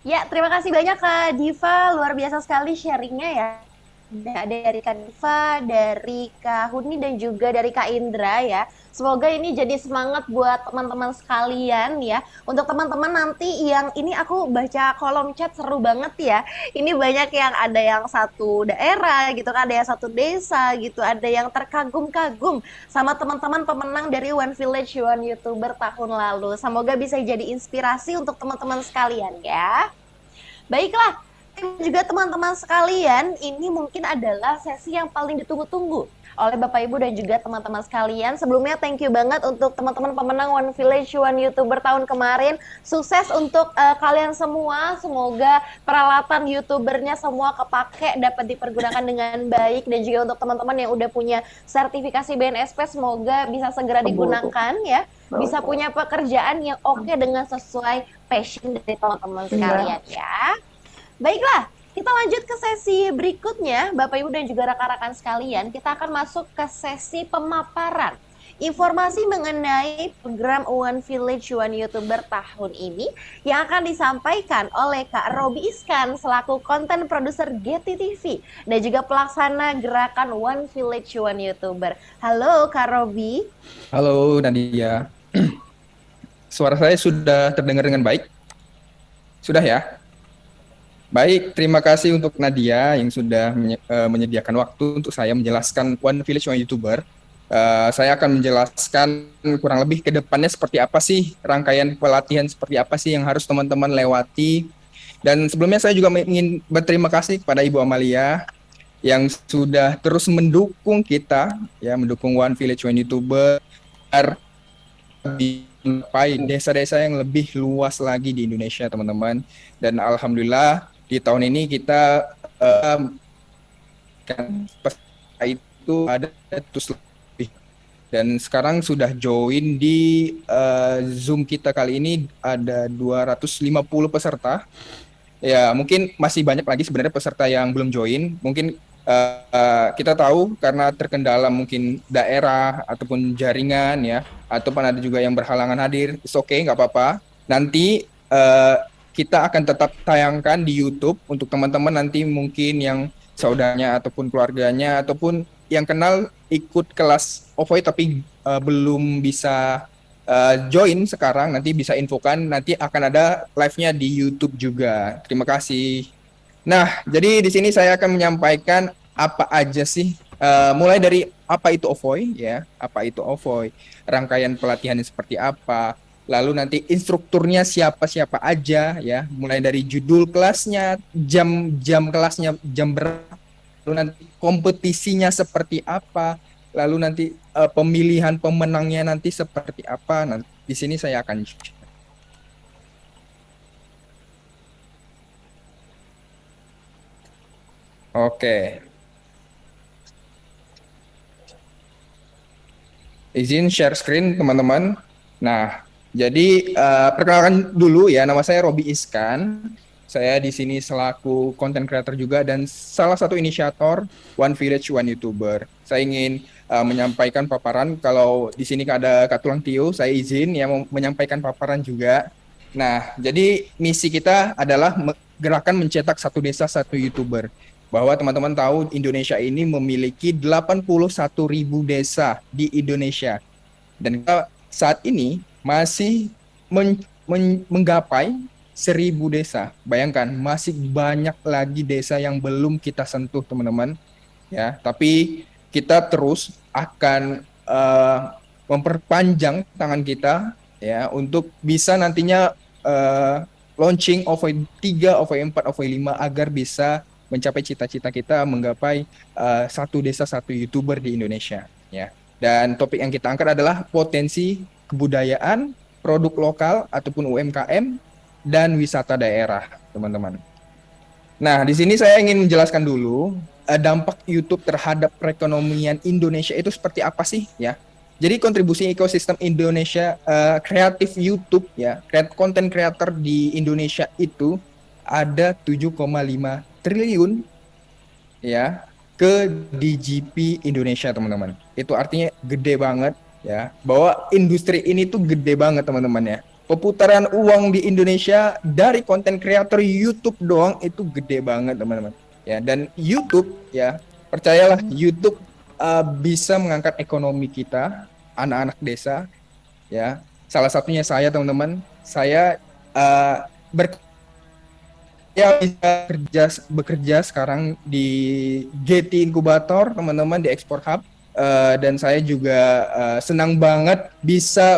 Ya, terima kasih banyak Kak Diva, luar biasa sekali sharingnya ya. Ada dari Kak Diva, dari Kak Huni, dan juga dari Kak Indra ya. Semoga ini jadi semangat buat teman-teman sekalian ya. Untuk teman-teman nanti yang ini aku baca kolom chat seru banget ya. Ini banyak yang ada yang satu daerah gitu kan, ada yang satu desa gitu, ada yang terkagum-kagum sama teman-teman pemenang dari One Village One YouTuber tahun lalu. Semoga bisa jadi inspirasi untuk teman-teman sekalian ya. Baiklah, juga teman-teman sekalian, ini mungkin adalah sesi yang paling ditunggu-tunggu oleh Bapak Ibu dan juga teman-teman sekalian. Sebelumnya thank you banget untuk teman-teman pemenang One Village One YouTuber tahun kemarin. Sukses untuk kalian semua. Semoga peralatan YouTubernya semua kepake, dapat dipergunakan dengan baik. Dan juga untuk teman-teman yang udah punya sertifikasi BNSP, semoga bisa segera digunakan ya. Bisa punya pekerjaan yang oke dengan sesuai passion dari teman-teman sekalian ya. Baiklah, kita lanjut ke sesi berikutnya, Bapak Ibu dan juga rekan-rekan sekalian. Kita akan masuk ke sesi pemaparan informasi mengenai program One Village One YouTuber tahun ini yang akan disampaikan oleh Kak Robi Iskan selaku konten produser GTTV dan juga pelaksana gerakan One Village One YouTuber. Halo Kak Robi. Halo Nadia. Suara saya sudah terdengar dengan baik? Sudah ya? Baik, terima kasih untuk Nadia yang sudah menyediakan waktu untuk saya menjelaskan One Village One YouTuber. Saya akan menjelaskan kurang lebih ke depannya seperti apa sih rangkaian pelatihan, seperti apa sih yang harus teman-teman lewati. Dan sebelumnya saya juga ingin berterima kasih kepada Ibu Amalia yang sudah terus mendukung kita, ya, mendukung One Village One YouTuber agar sampai desa-desa yang lebih luas lagi di Indonesia, teman-teman. Dan alhamdulillah di tahun ini kita kan peserta itu ada terus lebih, dan sekarang sudah join di Zoom kita kali ini ada 250 peserta. Ya, mungkin masih banyak lagi sebenarnya peserta yang belum join. Mungkin kita tahu karena terkendala mungkin daerah ataupun jaringan, ya, ataupun ada juga yang berhalangan hadir. It's okay, nggak apa-apa. Nanti kita akan tetap tayangkan di YouTube untuk teman-teman nanti mungkin yang saudaranya ataupun keluarganya ataupun yang kenal ikut kelas OVOY tapi belum bisa join sekarang, nanti bisa infokan, nanti akan ada live-nya di YouTube juga. Terima kasih. Nah, jadi di sini saya akan menyampaikan apa aja sih, mulai dari apa itu OVOY, ya, apa itu OVOY, rangkaian pelatihannya seperti apa, lalu nanti instrukturnya siapa-siapa aja, ya, mulai dari judul kelasnya, jam kelasnya jam berapa, lalu nanti kompetisinya seperti apa, lalu nanti pemilihan pemenangnya nanti seperti apa. Nanti di sini saya akan Oke. Izin share screen, teman-teman. Nah, jadi perkenalkan dulu ya, nama saya Robi Iskan. Saya di sini selaku content creator juga dan salah satu inisiator One Village One YouTuber. Saya ingin menyampaikan paparan. Kalau di sini ada Kak Tulang Tio, saya izin ya menyampaikan paparan juga. Nah, jadi misi kita adalah gerakan mencetak satu desa satu YouTuber. Bahwa teman-teman tahu Indonesia ini memiliki 81.000 desa di Indonesia. Dan kita saat ini masih menggapai 1.000 desa. Bayangkan, masih banyak lagi desa yang belum kita sentuh, teman-teman. Ya, tapi kita terus akan memperpanjang tangan kita, ya, untuk bisa nantinya launching OVOY 3, OVOY 4, OVOY 5 agar bisa mencapai cita-cita kita menggapai satu desa satu YouTuber di Indonesia, ya. Dan topik yang kita angkat adalah potensi kebudayaan, produk lokal ataupun UMKM dan wisata daerah, teman-teman. Nah, di sini saya ingin menjelaskan dulu dampak YouTube terhadap perekonomian Indonesia itu seperti apa sih, ya. Jadi kontribusi ekosistem Indonesia kreatif YouTube, ya, content creator di Indonesia itu ada 7,5 triliun, ya, ke DGP Indonesia, teman-teman. Itu artinya gede banget, ya, bahwa industri ini tuh gede banget, teman-teman, ya. Perputaran uang di Indonesia dari konten kreator YouTube doang itu gede banget, teman-teman, ya. Dan YouTube, ya, percayalah, YouTube bisa mengangkat ekonomi kita, anak-anak desa, ya. Salah satunya saya, teman-teman. Saya bisa bekerja sekarang di GT Inkubator, teman-teman, di Export Hub, dan saya juga senang banget bisa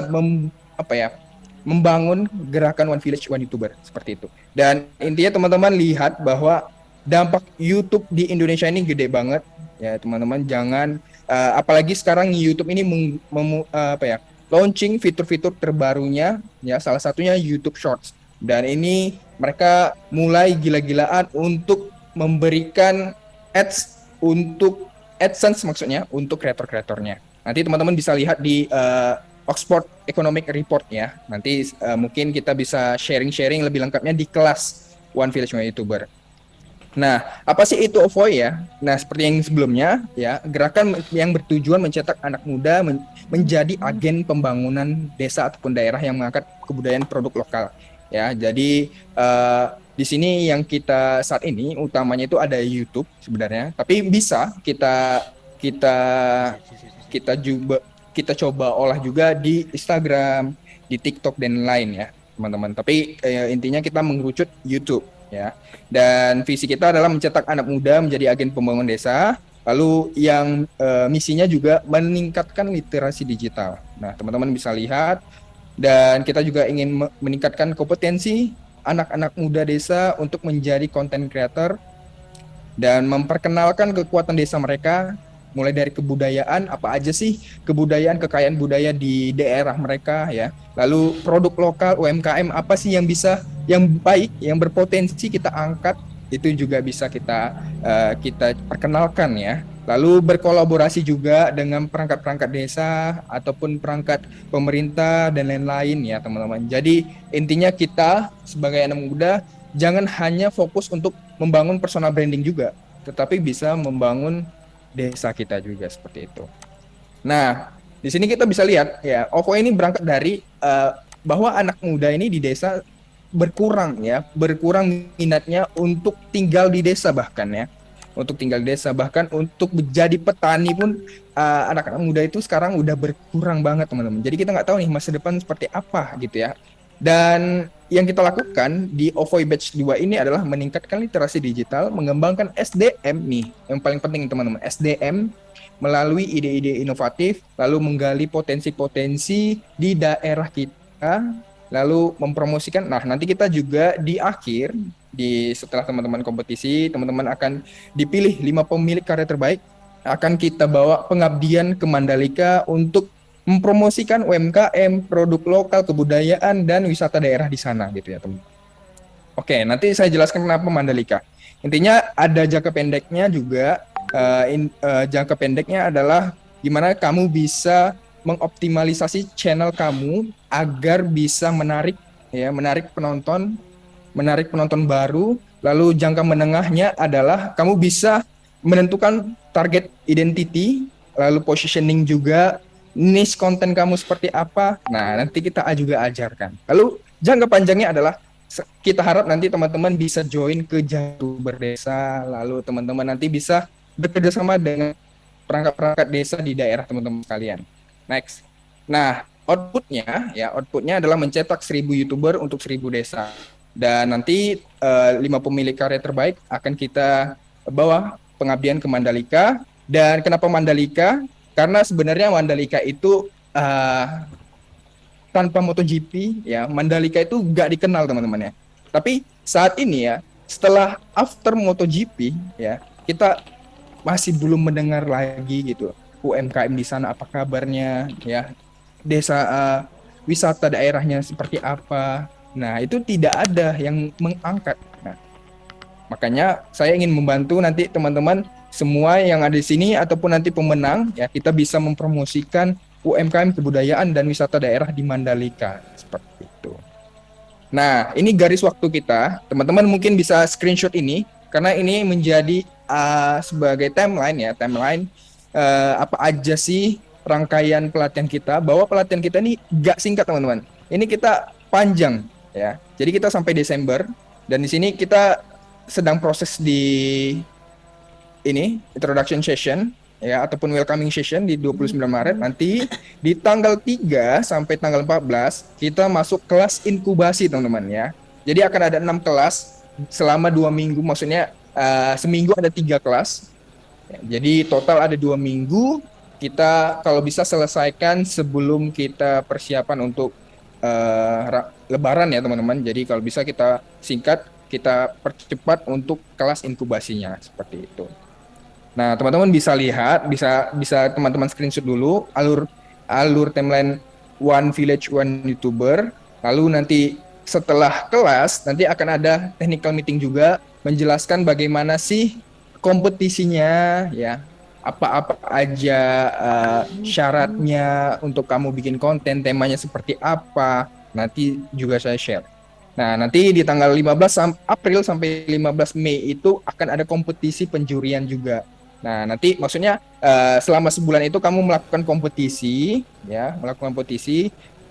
membangun gerakan One Village One YouTuber seperti itu. Dan intinya teman-teman lihat bahwa dampak YouTube di Indonesia ini gede banget, ya, teman-teman. Jangan apalagi sekarang YouTube ini launching fitur-fitur terbarunya, ya, salah satunya YouTube Shorts. Dan ini mereka mulai gila-gilaan untuk memberikan untuk AdSense, maksudnya untuk kreator-kreatornya. Nanti teman-teman bisa lihat di Oxford Economic Report, ya. Nanti mungkin kita bisa sharing-sharing lebih lengkapnya di kelas One Village One YouTuber. Nah, apa sih itu OVOY, ya? Nah, seperti yang sebelumnya, ya, gerakan yang bertujuan mencetak anak muda menjadi agen pembangunan desa ataupun daerah yang mengangkat kebudayaan produk lokal. Ya, jadi di sini yang kita saat ini utamanya itu ada YouTube sebenarnya, tapi bisa kita coba olah juga di Instagram, di TikTok dan lain, ya, teman-teman. Tapi intinya kita mengerucut YouTube. ya. Dan visi kita adalah mencetak anak muda menjadi agen pembangunan desa. Lalu yang misinya juga meningkatkan literasi digital. Nah, teman-teman bisa lihat, dan kita juga ingin meningkatkan kompetensi anak-anak muda desa untuk menjadi content creator dan memperkenalkan kekuatan desa mereka, mulai dari kebudayaan, apa aja sih kebudayaan, kekayaan budaya di daerah mereka ya. Lalu produk lokal, UMKM apa sih yang bisa, yang baik, yang berpotensi kita angkat, itu juga bisa kita perkenalkan ya. Lalu berkolaborasi juga dengan perangkat-perangkat desa ataupun perangkat pemerintah dan lain-lain ya teman-teman. Jadi intinya kita sebagai anak muda jangan hanya fokus untuk membangun personal branding juga, tetapi bisa membangun desa kita juga seperti itu. Nah, di sini kita bisa lihat ya, OVO ini berangkat dari bahwa anak muda ini di desa berkurang minatnya untuk tinggal di desa, bahkan ya. Untuk tinggal di desa, bahkan untuk menjadi petani pun anak-anak muda itu sekarang udah berkurang banget teman-teman. Jadi kita nggak tahu nih masa depan seperti apa gitu ya. Dan yang kita lakukan di OVOI Batch 2 ini adalah meningkatkan literasi digital, mengembangkan SDM nih, yang paling penting teman-teman, SDM melalui ide-ide inovatif, lalu menggali potensi-potensi di daerah kita, lalu mempromosikan. Nah, nanti kita juga di akhir, setelah teman-teman kompetisi, teman-teman akan dipilih 5 pemilik karya terbaik, akan kita bawa pengabdian ke Mandalika untuk mempromosikan UMKM, produk lokal, kebudayaan, dan wisata daerah di sana gitu ya teman. Oke, nanti saya jelaskan kenapa Mandalika. Intinya ada jangka pendeknya juga. Jangka pendeknya adalah gimana kamu bisa mengoptimalisasi channel kamu agar bisa menarik penonton baru. Lalu jangka menengahnya adalah kamu bisa menentukan target identity, lalu positioning juga, niche konten kamu seperti apa. Nah, nanti kita juga ajarkan. Lalu jangka panjangnya adalah kita harap nanti teman-teman bisa join ke Youtuber Desa, lalu teman-teman nanti bisa bekerja sama dengan perangkat-perangkat desa di daerah teman-teman sekalian. Next. Nah, outputnya adalah mencetak 1000 YouTuber untuk 1000 desa. Dan nanti 5 pemilik karya terbaik akan kita bawa pengabdian ke Mandalika. Dan kenapa Mandalika? Karena sebenarnya Mandalika itu tanpa MotoGP ya, Mandalika itu nggak dikenal teman-teman ya. Tapi saat ini ya, setelah after MotoGP ya, kita masih belum mendengar lagi gitu UMKM di sana apa kabarnya ya, desa wisata daerahnya seperti apa. Nah, itu tidak ada yang mengangkat. Nah, makanya saya ingin membantu nanti teman-teman semua yang ada di sini ataupun nanti pemenang ya, kita bisa mempromosikan UMKM kebudayaan dan wisata daerah di Mandalika seperti itu. Nah, ini garis waktu kita. Teman-teman mungkin bisa screenshot ini karena ini menjadi sebagai timeline apa aja sih rangkaian pelatihan kita. Bahwa pelatihan kita ini gak singkat teman-teman. Ini kita panjang ya. Jadi kita sampai Desember dan di sini kita sedang proses di ini introduction session ya ataupun welcoming session di 29 Maret. Nanti di tanggal 3 sampai tanggal 14 kita masuk kelas inkubasi teman-teman ya. Jadi akan ada 6 kelas selama 2 minggu, maksudnya seminggu ada 3 kelas ya, jadi total ada 2 minggu. Kita kalau bisa selesaikan sebelum kita persiapan untuk Lebaran ya teman-teman. Jadi kalau bisa kita singkat, kita percepat untuk kelas inkubasinya seperti itu. Nah, teman-teman bisa lihat, bisa teman-teman screenshot dulu alur timeline One Village One YouTuber. Lalu nanti setelah kelas nanti akan ada technical meeting juga menjelaskan bagaimana sih kompetisinya ya. Apa-apa aja syaratnya untuk kamu bikin konten, temanya seperti apa. Nanti juga saya share. Nah, nanti di tanggal 15 April sampai 15 Mei itu akan ada kompetisi penjurian juga. Nah, nanti maksudnya selama sebulan itu kamu melakukan kompetisi,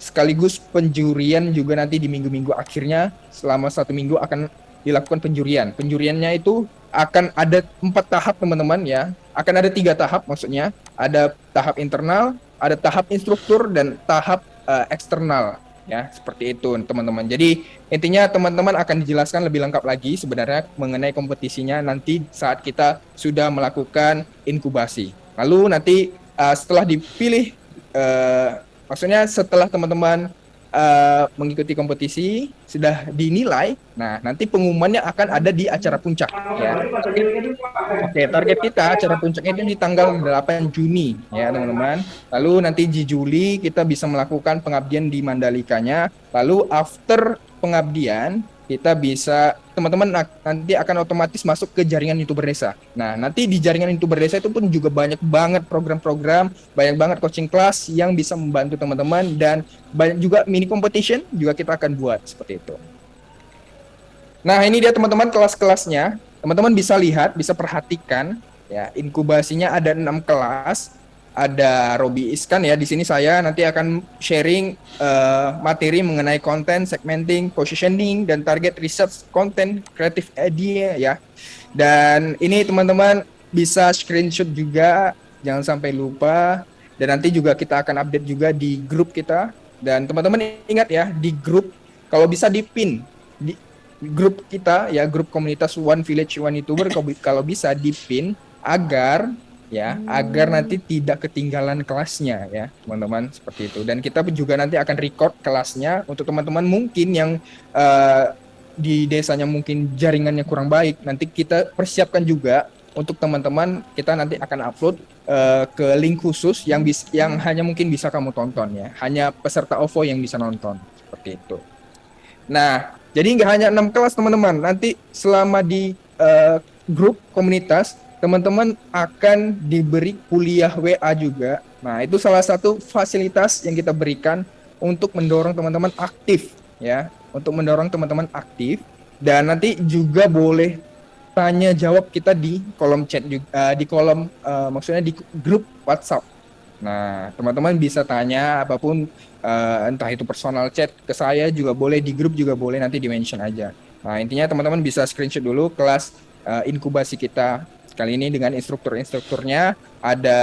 sekaligus penjurian juga nanti di minggu-minggu akhirnya selama 1 minggu akan dilakukan penjurian. Penjuriannya itu akan ada 4 tahap teman-teman ya, akan ada 3 tahap maksudnya, ada tahap internal, ada tahap instruktur dan tahap eksternal. ya, seperti itu teman-teman. Jadi intinya teman-teman akan dijelaskan lebih lengkap lagi sebenarnya mengenai kompetisinya nanti saat kita sudah melakukan inkubasi. Lalu nanti setelah dipilih, maksudnya setelah teman-teman mengikuti kompetisi sudah dinilai, nah nanti pengumumannya akan ada di acara puncak ya. Oke, target kita acara puncaknya itu di tanggal 8 Juni ya teman-teman. Lalu nanti di Juli kita bisa melakukan pengabdian di Mandalikanya. Lalu after pengabdian kita bisa, teman-teman nanti akan otomatis masuk ke jaringan YouTuber Desa. Nah, nanti di jaringan YouTuber Desa itu pun juga banyak banget program-program, banyak banget coaching class yang bisa membantu teman-teman, dan banyak juga mini competition juga kita akan buat seperti itu. Nah, ini dia teman-teman kelas-kelasnya. Teman-teman bisa lihat, bisa perhatikan ya, inkubasinya ada 6 kelas. Ada Robi Iskan ya, di sini saya nanti akan sharing materi mengenai konten, segmenting, positioning, dan target research content, creative idea ya. Dan ini teman-teman bisa screenshot juga, jangan sampai lupa. Dan nanti juga kita akan update juga di grup kita. Dan teman-teman ingat ya, di grup kalau bisa di-pin di grup kita ya, grup komunitas One Village One YouTuber, kalau bisa di-pin agar nanti tidak ketinggalan kelasnya ya teman-teman, seperti itu. Dan kita juga nanti akan record kelasnya untuk teman-teman mungkin yang di desanya mungkin jaringannya kurang baik, nanti kita persiapkan juga untuk teman-teman, kita nanti akan upload ke link khusus yang hanya mungkin bisa kamu tonton ya, hanya peserta OVO yang bisa nonton, seperti itu. Nah, jadi nggak hanya 6 kelas teman-teman, nanti selama di grup komunitas teman-teman akan diberi kuliah WA juga. Nah, itu salah satu fasilitas yang kita berikan untuk mendorong teman-teman aktif ya, untuk mendorong teman-teman aktif. Dan nanti juga boleh tanya jawab kita di kolom chat juga, di kolom maksudnya di grup WhatsApp. Nah, teman-teman bisa tanya apapun, entah itu personal chat ke saya juga boleh, di grup juga boleh, nanti di-mention aja. Nah, intinya teman-teman bisa screenshot dulu kelas inkubasi kita kali ini dengan instrukturnya. Ada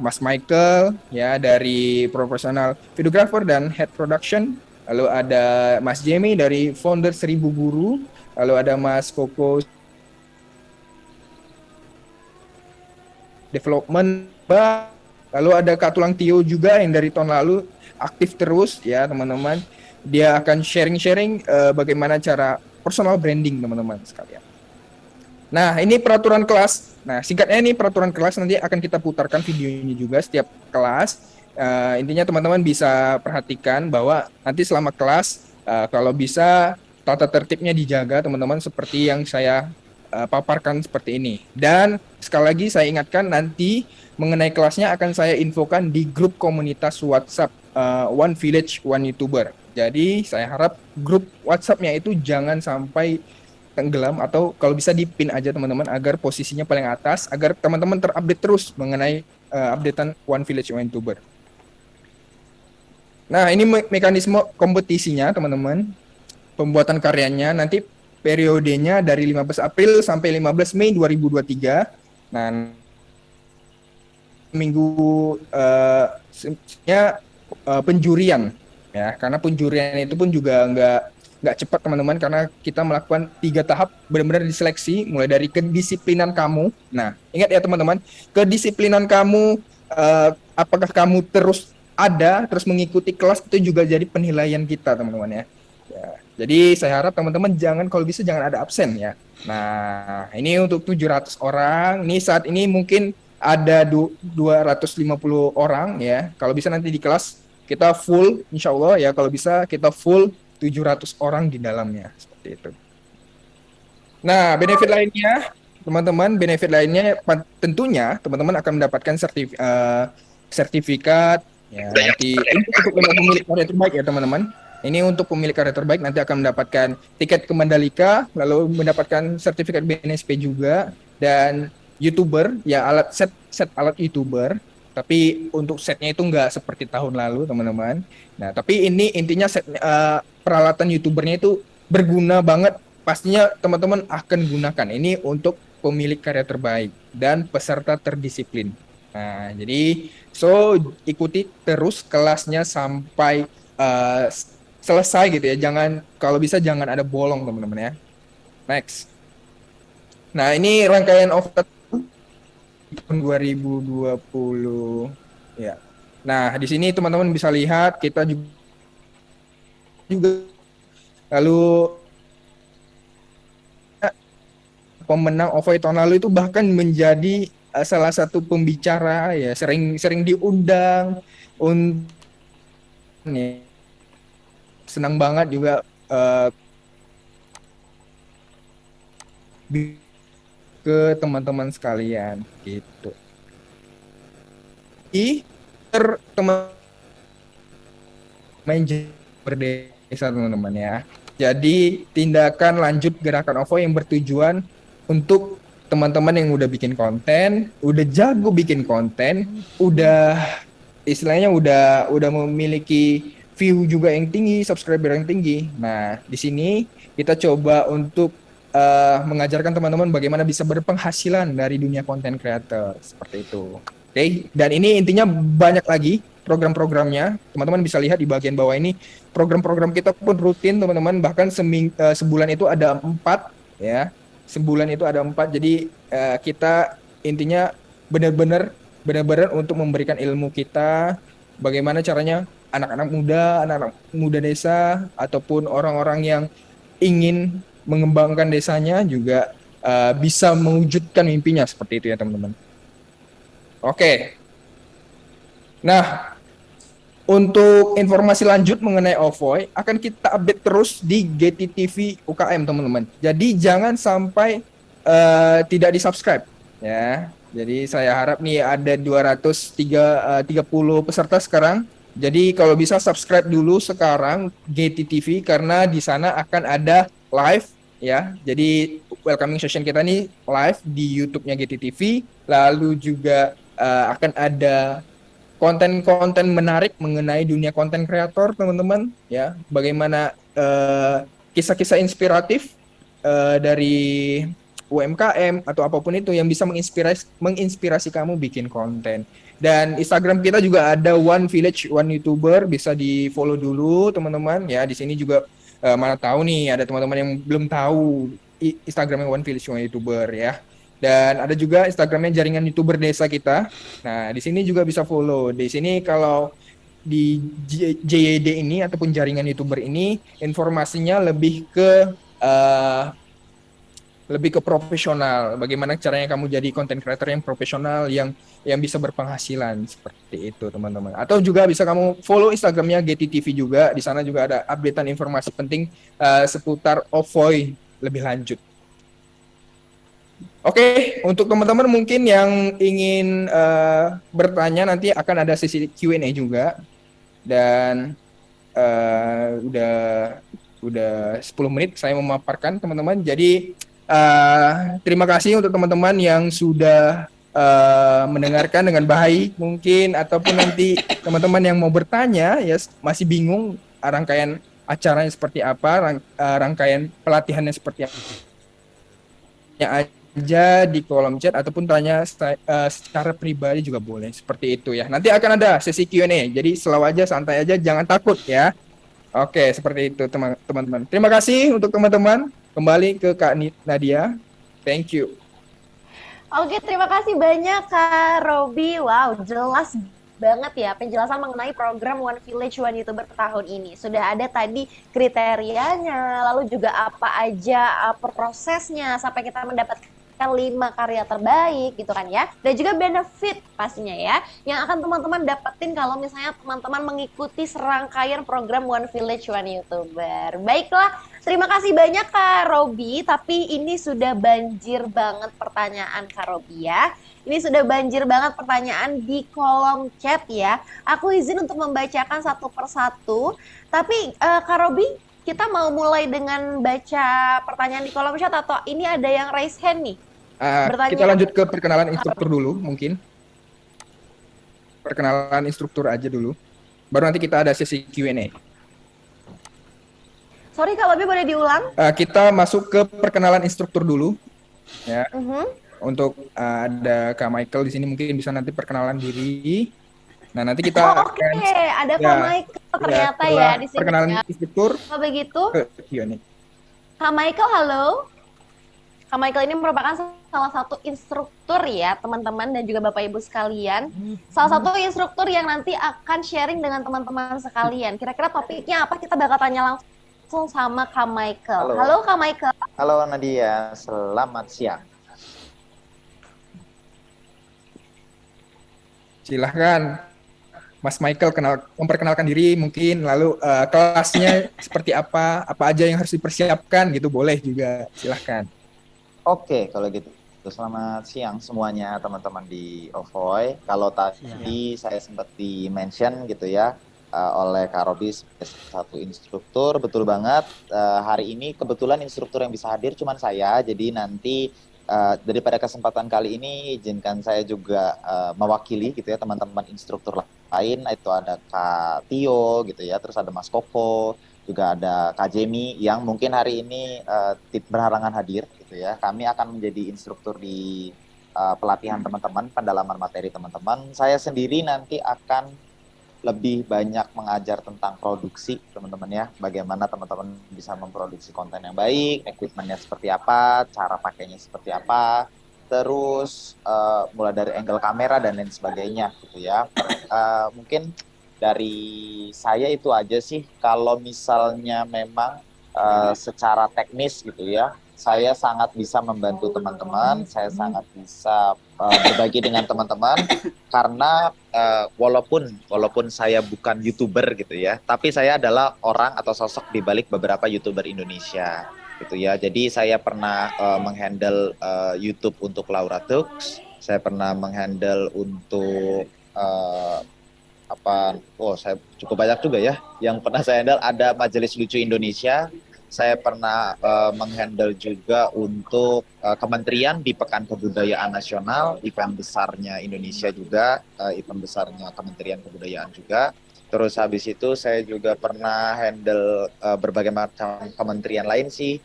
Mas Michael ya dari profesional videographer dan head production. Lalu ada Mas Jamie dari founder 1000 Guru. Lalu ada Mas Koko development. Lalu ada Kak Tulang Tio juga yang dari tahun lalu aktif terus ya teman-teman. Dia akan sharing-sharing bagaimana cara personal branding teman-teman sekalian. Nah, ini peraturan kelas. Nah, singkatnya ini peraturan kelas, nanti akan kita putarkan videonya juga setiap kelas. Intinya teman-teman bisa perhatikan bahwa nanti selama kelas, kalau bisa tata tertibnya dijaga teman-teman, seperti yang saya paparkan seperti ini. Dan sekali lagi saya ingatkan, nanti mengenai kelasnya akan saya infokan di grup komunitas WhatsApp One Village One YouTuber. Jadi saya harap grup WhatsApp-nya itu jangan sampai tenggelam, atau kalau bisa dipin aja teman-teman agar posisinya paling atas, agar teman-teman terupdate terus mengenai updatean One Village One YouTuber. Nah, ini mekanisme kompetisinya teman-teman. Pembuatan karyanya nanti periodenya dari 15 April sampai 15 Mei 2023. Nah, minggu penjurian ya, karena penjurian itu pun juga nggak cepat teman-teman, karena kita melakukan 3 tahap benar-benar diseleksi, mulai dari kedisiplinan kamu. Nah, ingat ya teman-teman, kedisiplinan kamu, apakah kamu terus mengikuti kelas, itu juga jadi penilaian kita teman-teman ya. Jadi saya harap teman-teman kalau bisa jangan ada absen ya. Nah, ini untuk 700 orang, ini saat ini mungkin ada 250 orang ya. Kalau bisa nanti di kelas kita full, insya Allah ya, kalau bisa kita full 700 orang di dalamnya, seperti itu. Nah, benefit lainnya, teman-teman, tentunya teman-teman akan mendapatkan sertifikat ya, nanti ini untuk pemilik karya terbaik ya teman-teman. Ini untuk pemilik karya terbaik nanti akan mendapatkan tiket ke Mandalika, lalu mendapatkan sertifikat BNSP juga, dan YouTuber ya, set alat YouTuber. Tapi untuk setnya itu nggak seperti tahun lalu teman-teman. Nah, tapi ini intinya peralatan YouTubernya itu berguna banget. Pastinya teman-teman akan gunakan. Ini untuk pemilik karya terbaik dan peserta terdisiplin. Nah, jadi ikuti terus kelasnya sampai selesai gitu ya. Jangan, kalau bisa jangan ada bolong teman-teman ya. Next. Nah, ini rangkaian OVO tahun 2020 ya. Nah, di sini teman-teman bisa lihat kita juga lalu pemenang OVO tahun lalu itu bahkan menjadi salah satu pembicara ya, sering diundang untuk nih. Senang banget juga ke teman-teman sekalian gitu. Teman main berdesa teman-teman ya. Jadi tindakan lanjut gerakan OVO yang bertujuan untuk teman-teman yang udah bikin konten, udah jago bikin konten, udah istilahnya udah memiliki view juga yang tinggi, subscriber yang tinggi. Nah, di sini kita coba untuk mengajarkan teman-teman bagaimana bisa berpenghasilan dari dunia konten creator seperti itu. Oke, dan ini intinya banyak lagi program-programnya. Teman-teman bisa lihat di bagian bawah ini program-program kita pun rutin teman-teman. Bahkan sebulan itu ada 4 ya. Sebulan itu ada 4. Jadi kita intinya benar-benar untuk memberikan ilmu kita bagaimana caranya anak-anak muda desa ataupun orang-orang yang ingin mengembangkan desanya juga bisa mewujudkan mimpinya seperti itu ya teman-teman. Oke. Nah, untuk informasi lanjut mengenai OVO akan kita update terus di GTTV UKM teman-teman. Jadi jangan sampai tidak di-subscribe ya. Jadi saya harap nih ada 230 peserta sekarang. Jadi kalau bisa subscribe dulu sekarang GTTV karena di sana akan ada live ya. Jadi welcoming session kita nih live di YouTube-nya GTTV. Lalu juga akan ada konten-konten menarik mengenai dunia konten kreator teman-teman ya. Bagaimana kisah-kisah inspiratif dari UMKM atau apapun itu yang bisa menginspirasi kamu bikin konten. Dan Instagram kita juga ada One Village One YouTuber, bisa di-follow dulu teman-teman ya. Di sini juga mana tahu nih ada teman-teman yang belum tahu Instagramnya One Village One YouTuber ya. Dan ada juga Instagramnya Jaringan YouTuber Desa kita. Nah, di sini juga bisa follow. Di sini kalau di JYD ini ataupun Jaringan YouTuber ini informasinya lebih ke profesional. Bagaimana caranya kamu jadi content creator yang profesional yang bisa berpenghasilan seperti itu teman-teman. Atau juga bisa kamu follow Instagramnya GTTV juga. Di sana juga ada updatean informasi penting seputar OVO lebih lanjut. Oke, untuk teman-teman mungkin yang ingin bertanya nanti akan ada sesi Q&A juga. Dan udah 10 menit saya memaparkan teman-teman. Jadi terima kasih untuk teman-teman yang sudah mendengarkan dengan baik mungkin, ataupun nanti teman-teman yang mau bertanya ya masih bingung rangkaian acaranya seperti apa, rangkaian pelatihannya seperti apa, aja di kolom chat ataupun tanya secara pribadi juga boleh seperti itu ya. Nanti akan ada sesi Q&A, jadi slow aja, santai aja, jangan takut ya. Oke, seperti itu teman-teman. Terima kasih untuk teman-teman. Kembali ke Kak Nadia. Thank you. Oke, terima kasih banyak Kak Robi. Wow, jelas banget ya penjelasan mengenai program One Village One YouTuber tahun ini. Sudah ada tadi kriterianya, lalu juga apa aja prosesnya sampai kita mendapatkan 5 karya terbaik gitu kan ya. Dan juga benefit pastinya ya yang akan teman-teman dapetin kalau misalnya teman-teman mengikuti serangkaian program One Village One YouTuber. Baiklah, terima kasih banyak Kak Robi, tapi ini sudah banjir banget pertanyaan Kak Robi ya. Ini sudah banjir banget pertanyaan di kolom chat ya. Aku izin untuk membacakan satu persatu. Tapi Kak Robi, kita mau mulai dengan baca pertanyaan di kolom chat atau ini ada yang raise hand nih? Kita lanjut ke perkenalan instruktur dulu mungkin. Perkenalan instruktur aja dulu. Baru nanti kita ada sesi Q&A. Sorry Kak Robi, boleh diulang? Kita masuk ke perkenalan instruktur dulu. Ya. Untuk ada Kak Michael di sini mungkin bisa nanti perkenalan diri. Nah, nanti kita Oke, ada Kak Michael. Oh, Ya, ternyata setelah ya di sini perkenalan ya. instruktur Kalau begitu, ke Q&A. Kak Michael, halo. Kak Michael ini merupakan salah satu instruktur ya, teman-teman dan juga Bapak Ibu sekalian. Salah satu instruktur yang nanti akan sharing dengan teman-teman sekalian. Kira-kira topiknya apa? Kita bakal tanya langsung sama Kak Michael. Halo. Halo Kak Michael. Halo Nadia, selamat siang. Silahkan Mas Michael memperkenalkan diri mungkin, lalu kelasnya seperti apa aja yang harus dipersiapkan gitu, boleh juga, silahkan. Oke, kalau gitu. Selamat siang semuanya teman-teman di Ovoy. Kalau tadi saya sempat di-mention gitu ya oleh Kak Robi sebagai satu instruktur, betul banget. Hari ini kebetulan instruktur yang bisa hadir cuma saya, jadi nanti daripada kesempatan kali ini izinkan saya juga mewakili gitu ya teman-teman instruktur lain, itu ada Kak Tio gitu ya, terus ada Mas Koko, juga ada Kak Jemi yang mungkin hari ini berhalangan hadir gitu ya. Kami akan menjadi instruktur di pelatihan teman-teman, pendalaman materi teman-teman. Saya sendiri nanti akan lebih banyak mengajar tentang produksi teman-teman ya. Bagaimana teman-teman bisa memproduksi konten yang baik, equipmentnya seperti apa, cara pakainya seperti apa, terus mulai dari angle kamera dan lain sebagainya gitu ya. Mungkin dari saya itu aja sih. Kalau misalnya memang secara teknis gitu ya, saya sangat bisa membantu teman-teman, saya sangat bisa berbagi dengan teman-teman, karena walaupun saya bukan YouTuber gitu ya, tapi saya adalah orang atau sosok di balik beberapa YouTuber Indonesia gitu ya. Jadi saya pernah menghandle YouTube untuk Laura Tux, saya pernah menghandle untuk saya cukup banyak juga ya yang pernah saya handle. Ada Majelis Lucu Indonesia, saya pernah menghandle juga untuk kementerian di Pekan Kebudayaan Nasional, event besarnya Indonesia juga, event besarnya Kementerian Kebudayaan juga. Terus habis itu saya juga pernah handle berbagai macam kementerian lain sih.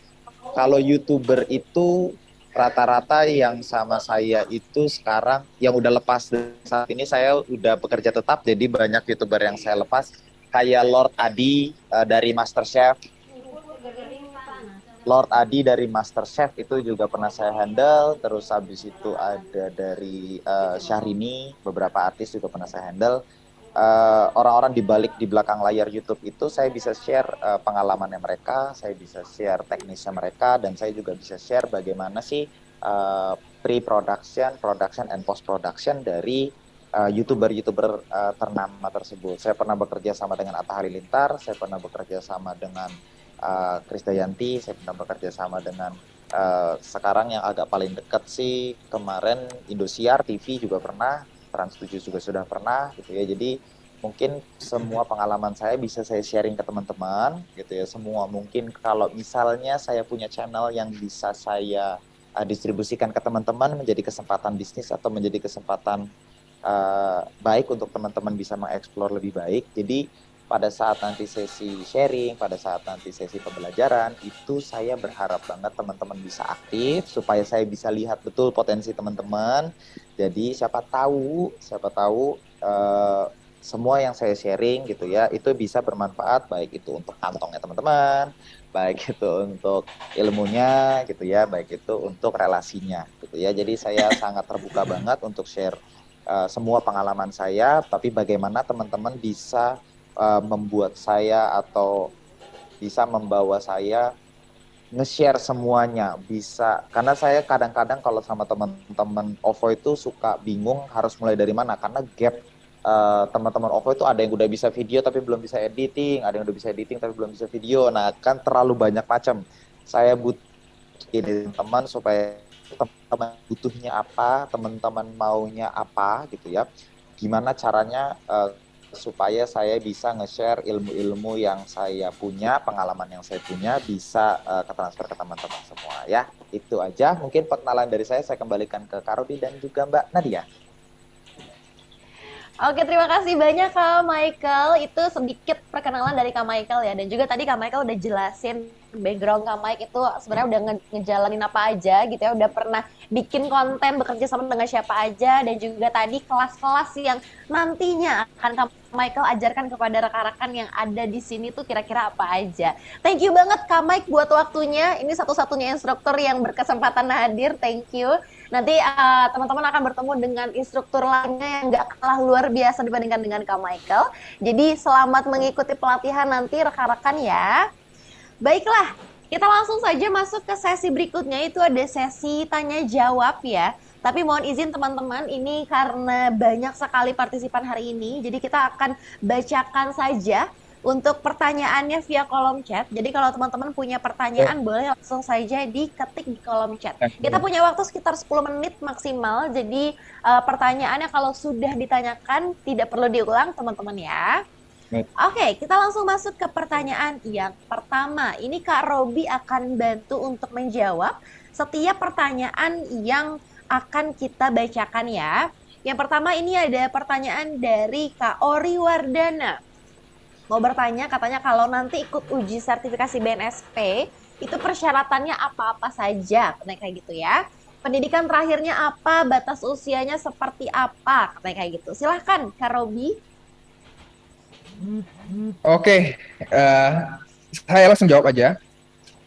Kalau YouTuber itu rata-rata yang sama saya itu sekarang yang udah lepas, saat ini saya udah bekerja tetap, jadi banyak YouTuber yang saya lepas, kayak Lord Adi dari MasterChef. Lord Adi dari MasterChef itu juga pernah saya handle. Terus habis itu ada dari Syahrini, beberapa artis juga pernah saya handle. Orang-orang di belakang layar YouTube itu saya bisa share pengalamannya mereka, saya bisa share teknisnya mereka, dan saya juga bisa share bagaimana sih pre-production, production, and post-production dari YouTuber-YouTuber ternama tersebut. Saya pernah bekerja sama dengan Atta Halilintar, saya pernah bekerja sama dengan Krisdayanti, saya pernah bekerja sama dengan sekarang yang agak paling dekat sih kemarin Indosiar TV juga pernah, Trans 7 juga sudah pernah gitu ya. Jadi mungkin semua pengalaman saya bisa saya sharing ke teman-teman gitu ya. Semua mungkin kalau misalnya saya punya channel yang bisa saya distribusikan ke teman-teman menjadi kesempatan bisnis atau menjadi kesempatan baik untuk teman-teman bisa mengeksplor lebih baik. Jadi pada saat nanti sesi sharing, pada saat nanti sesi pembelajaran, itu saya berharap banget teman-teman bisa aktif supaya saya bisa lihat betul potensi teman-teman. Jadi siapa tahu semua yang saya sharing gitu ya, itu bisa bermanfaat, baik itu untuk kantongnya teman-teman, baik itu untuk ilmunya gitu ya, baik itu untuk relasinya gitu ya. Jadi saya sangat terbuka banget untuk share semua pengalaman saya, tapi bagaimana teman-teman bisa membuat saya atau bisa membawa saya nge-share semuanya bisa, karena saya kadang-kadang kalau sama teman-teman OVO itu suka bingung harus mulai dari mana, karena gap teman-teman OVO itu ada yang udah bisa video tapi belum bisa editing, ada yang udah bisa editing tapi belum bisa video. Nah kan terlalu banyak macam. Saya butuh ini teman supaya teman-teman butuhnya apa, teman-teman maunya apa gitu ya, gimana caranya supaya saya bisa nge-share ilmu-ilmu yang saya punya, pengalaman yang saya punya, bisa ketransfer ke teman-teman semua ya. Itu aja mungkin perkenalan dari saya kembalikan ke Kak Robi dan juga Mbak Nadia. Oke, terima kasih banyak Kak Michael. Itu sedikit perkenalan dari Kak Michael ya. Dan juga tadi Kak Michael udah jelasin background Kak Mike itu sebenarnya udah ngejalanin apa aja gitu ya. Udah pernah bikin konten, bekerja sama dengan siapa aja. Dan juga tadi kelas-kelas yang nantinya akan Kak Michael ajarkan kepada rekan-rekan yang ada di sini tuh kira-kira apa aja. Thank you banget Kak Mike buat waktunya. Ini satu-satunya instruktur yang berkesempatan hadir. Thank you. Nanti teman-teman akan bertemu dengan instruktur lainnya yang nggak kalah luar biasa dibandingkan dengan Kak Michael. Jadi selamat mengikuti pelatihan nanti rekan-rekan ya. Baiklah, kita langsung saja masuk ke sesi berikutnya, itu ada sesi tanya jawab ya. Tapi mohon izin teman-teman, ini karena banyak sekali partisipan hari ini, jadi kita akan bacakan saja untuk pertanyaannya via kolom chat. Jadi kalau teman-teman punya pertanyaan boleh langsung saja diketik di kolom chat. Kita punya waktu sekitar 10 menit maksimal, jadi pertanyaannya kalau sudah ditanyakan tidak perlu diulang teman-teman ya. Oke, kita langsung masuk ke pertanyaan yang pertama. Ini Kak Robi akan bantu untuk menjawab setiap pertanyaan yang akan kita bacakan ya. Yang pertama ini ada pertanyaan dari Kak Ori Wardana. Mau bertanya, katanya kalau nanti ikut uji sertifikasi BNSP, itu persyaratannya apa-apa saja, katanya kayak gitu ya. Pendidikan terakhirnya apa, batas usianya seperti apa, katanya kayak gitu. Silahkan Kak Robi. Oke, saya langsung jawab aja.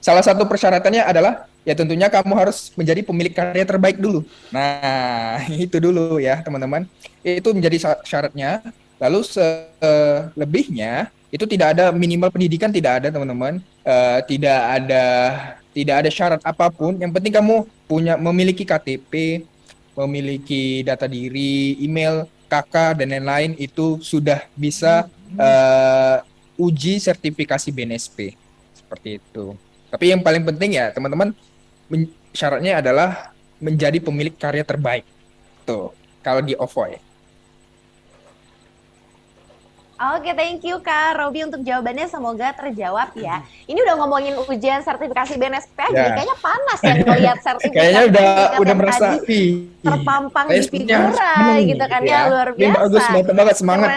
Salah satu persyaratannya adalah ya tentunya kamu harus menjadi pemilik karya terbaik dulu. Nah, itu dulu ya teman-teman. Itu menjadi syaratnya. Lalu selebihnya itu tidak ada minimal pendidikan, tidak ada teman-teman. Tidak ada syarat apapun. Yang penting kamu memiliki KTP, memiliki data diri, email, KK dan lain-lain, itu sudah bisa uji sertifikasi BNSP seperti itu. Tapi yang paling penting ya teman-teman, syaratnya adalah menjadi pemilik karya terbaik. Tuh, kalau di OVOY. Oke, thank you Kak Robi untuk jawabannya, semoga terjawab ya. Ini udah ngomongin ujian sertifikasi BNSP aja, kayaknya panas ya ngelihat sertifikat. Kayaknya udah merasa terpampang di figura gitu kan ya, luar biasa. Ini bagus, mantap banget, semangat.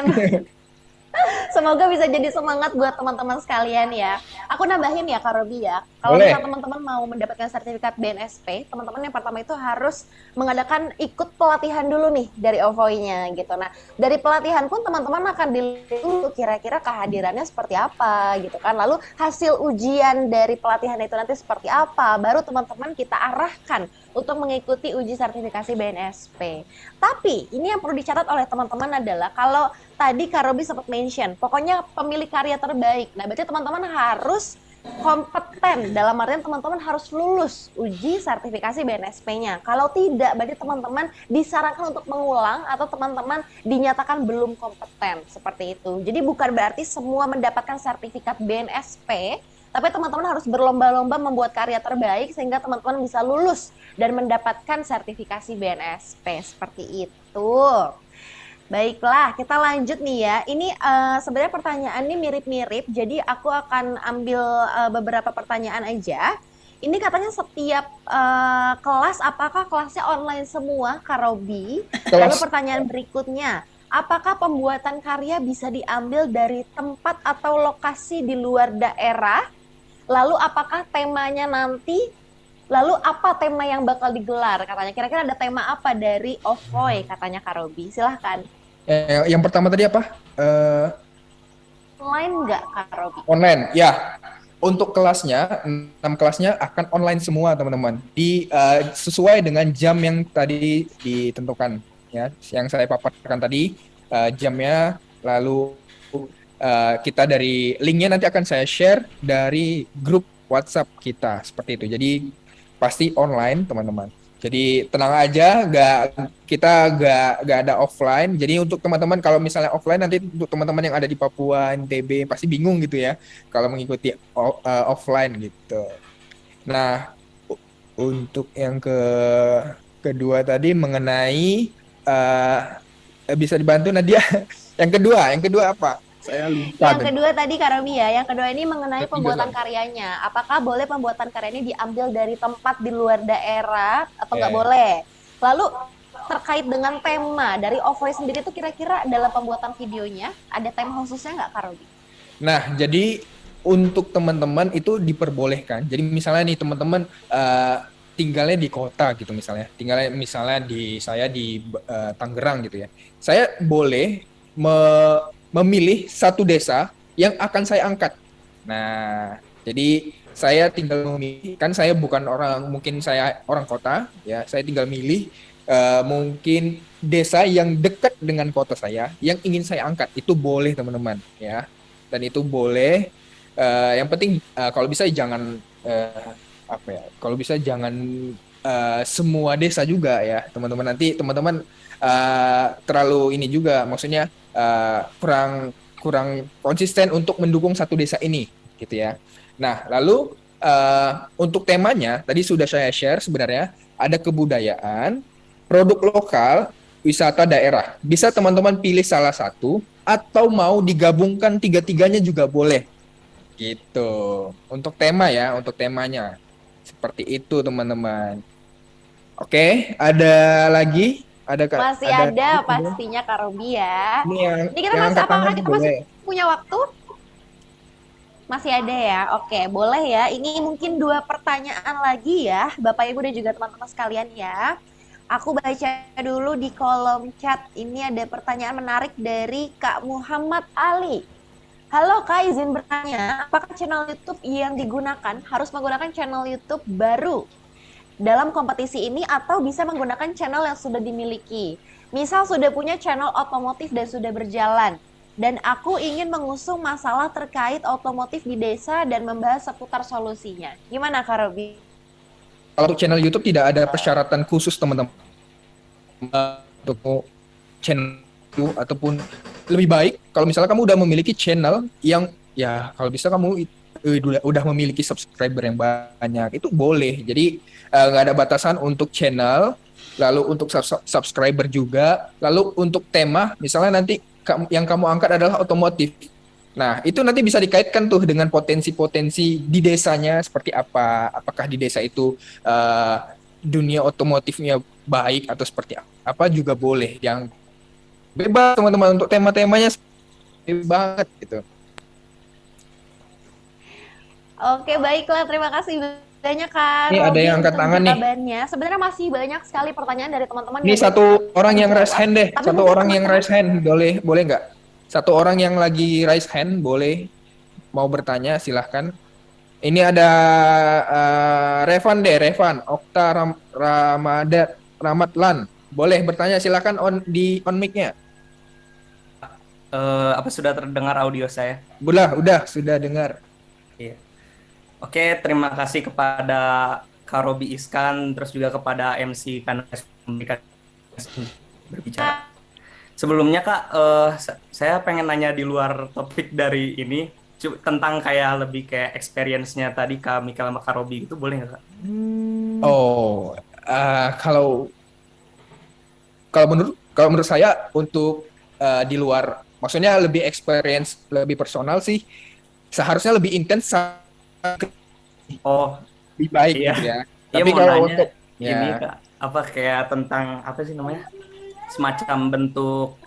Semoga bisa jadi semangat buat teman-teman sekalian ya. Aku nambahin ya Kak Robi ya. Kalau misalnya teman-teman mau mendapatkan sertifikat BNSP, teman-teman yang pertama itu harus mengadakan ikut pelatihan dulu nih dari OVOY-nya gitu. Nah, dari pelatihan pun teman-teman akan dilihat kira-kira kehadirannya seperti apa gitu kan. Lalu hasil ujian dari pelatihan itu nanti seperti apa, baru teman-teman kita arahkan untuk mengikuti uji sertifikasi BNSP. Tapi ini yang perlu dicatat oleh teman-teman adalah kalau tadi Kak Robi sempat mention, pokoknya pemilik karya terbaik. Nah, berarti teman-teman harus kompeten, dalam artian teman-teman harus lulus uji sertifikasi BNSP-nya. Kalau tidak, berarti teman-teman disarankan untuk mengulang atau teman-teman dinyatakan belum kompeten, seperti itu. Jadi bukan berarti semua mendapatkan sertifikat BNSP, tapi teman-teman harus berlomba-lomba membuat karya terbaik sehingga teman-teman bisa lulus dan mendapatkan sertifikasi BNSP, seperti itu. Baiklah, kita lanjut nih ya. Ini sebenarnya pertanyaan ini mirip-mirip, jadi aku akan ambil beberapa pertanyaan aja. Ini katanya setiap kelas, apakah kelasnya online semua, Kak Robi? Lalu pertanyaan berikutnya, apakah pembuatan karya bisa diambil dari tempat atau lokasi di luar daerah? Lalu apakah temanya nanti? Lalu apa tema yang bakal digelar? Katanya kira-kira ada tema apa dari OVOY, katanya Kak Robi. Silahkan. Yang pertama tadi apa? Online nggak Kak Robi? Online, ya. Untuk kelasnya, 6 kelasnya akan online semua teman-teman. Sesuai dengan jam yang tadi ditentukan. Ya, yang saya paparkan tadi, jamnya, lalu kita dari linknya nanti akan saya share dari grup WhatsApp kita, seperti itu. Jadi pasti online teman-teman. Jadi tenang aja, kita nggak ada offline. Jadi untuk teman-teman kalau misalnya offline, nanti untuk teman-teman yang ada di Papua, NTB pasti bingung gitu ya kalau mengikuti offline gitu. Nah, untuk yang kedua tadi mengenai bisa dibantu Nadia. Yang kedua apa? Saya lupa. Yang kedua tadi Kak Robi ya, yang kedua ini mengenai pembuatan karyanya. Apakah boleh pembuatan karya ini diambil dari tempat di luar daerah atau nggak boleh? Lalu terkait dengan tema dari OVOY sendiri itu kira-kira dalam pembuatan videonya ada tema khususnya nggak Kak Robi? Nah, jadi untuk teman-teman itu diperbolehkan. Jadi misalnya nih teman-teman tinggalnya di kota gitu misalnya. Tinggalnya misalnya saya di Tangerang gitu ya. Saya boleh memilih satu desa yang akan saya angkat. Nah, jadi saya tinggal memilih, kan saya bukan orang, mungkin saya orang kota, ya, saya tinggal milih mungkin desa yang dekat dengan kota saya, yang ingin saya angkat, itu boleh teman-teman, ya, dan itu boleh. Yang penting kalau bisa jangan apa ya, kalau bisa jangan semua desa juga ya teman-teman, nanti teman-teman terlalu ini juga, maksudnya kurang kurang konsisten untuk mendukung satu desa ini gitu ya. Nah, lalu untuk temanya tadi sudah saya share, sebenarnya ada kebudayaan, produk lokal, wisata daerah. Bisa teman-teman pilih salah satu atau mau digabungkan tiga-tiganya juga boleh. Gitu. Untuk tema ya, untuk temanya. Seperti itu teman-teman. Oke, ada lagi? Masih ada pastinya Kak Robi ya. Ini yang Ini kita yang masih, angkat apakah tangan kita boleh. masih punya waktu? Masih ada ya? Oke, boleh ya. Ini mungkin 2 pertanyaan lagi ya, Bapak Ibu dan juga teman-teman sekalian ya. Aku baca dulu di kolom chat. Ini ada pertanyaan menarik dari Kak Muhammad Ali. Halo Kak, izin bertanya, apakah channel YouTube yang digunakan harus menggunakan channel YouTube baru dalam kompetisi ini atau bisa menggunakan channel yang sudah dimiliki? Misal sudah punya channel otomotif dan sudah berjalan, dan aku ingin mengusung masalah terkait otomotif di desa dan membahas seputar solusinya. Gimana Kak Robi? Kalau untuk channel YouTube tidak ada persyaratan khusus teman-teman untuk channel itu, ataupun lebih baik kalau misalnya kamu udah memiliki channel yang ya kalau bisa kamu udah memiliki subscriber yang banyak, itu boleh. Jadi nggak ada batasan untuk channel, lalu untuk subscriber juga, lalu untuk tema misalnya nanti yang kamu angkat adalah otomotif. Nah, itu nanti bisa dikaitkan tuh dengan potensi-potensi di desanya seperti apa. Apakah di desa itu dunia otomotifnya baik atau seperti apa juga boleh. Yang bebas teman-teman, untuk tema-temanya bebas banget gitu. Oke, baiklah. Terima kasih banyak Kak Ini ada Robi yang angkat untuk tangan nih. jawabannya. Sebenarnya masih banyak sekali pertanyaan dari teman-teman. Ini yang satu orang yang terjawab. raise hand deh. Tapi Satu mungkin orang yang teman-teman- raise hand, boleh nggak? Satu orang yang lagi raise hand boleh, mau bertanya silahkan. Ini ada Revan deh, Revan Okta Ramadlan. Boleh bertanya, silahkan on mic-nya. Apa sudah terdengar audio saya? Udah, sudah dengar. Iya. Oke, terima kasih kepada Kak Robi Iskan, terus juga kepada MC Kanas memberikan berbicara. Sebelumnya Kak, saya pengen nanya di luar topik dari ini, tentang kayak lebih kayak experience-nya tadi Kak Michael sama Kak Robi, itu boleh nggak Kak? Oh, kalau menurut saya untuk di luar, maksudnya lebih experience, lebih personal sih, seharusnya lebih intens, lebih baik iya. gitu ya. Iya, Tapi mau kalau nanya untuk ini Kak, apa kayak tentang apa sih namanya? Semacam bentuk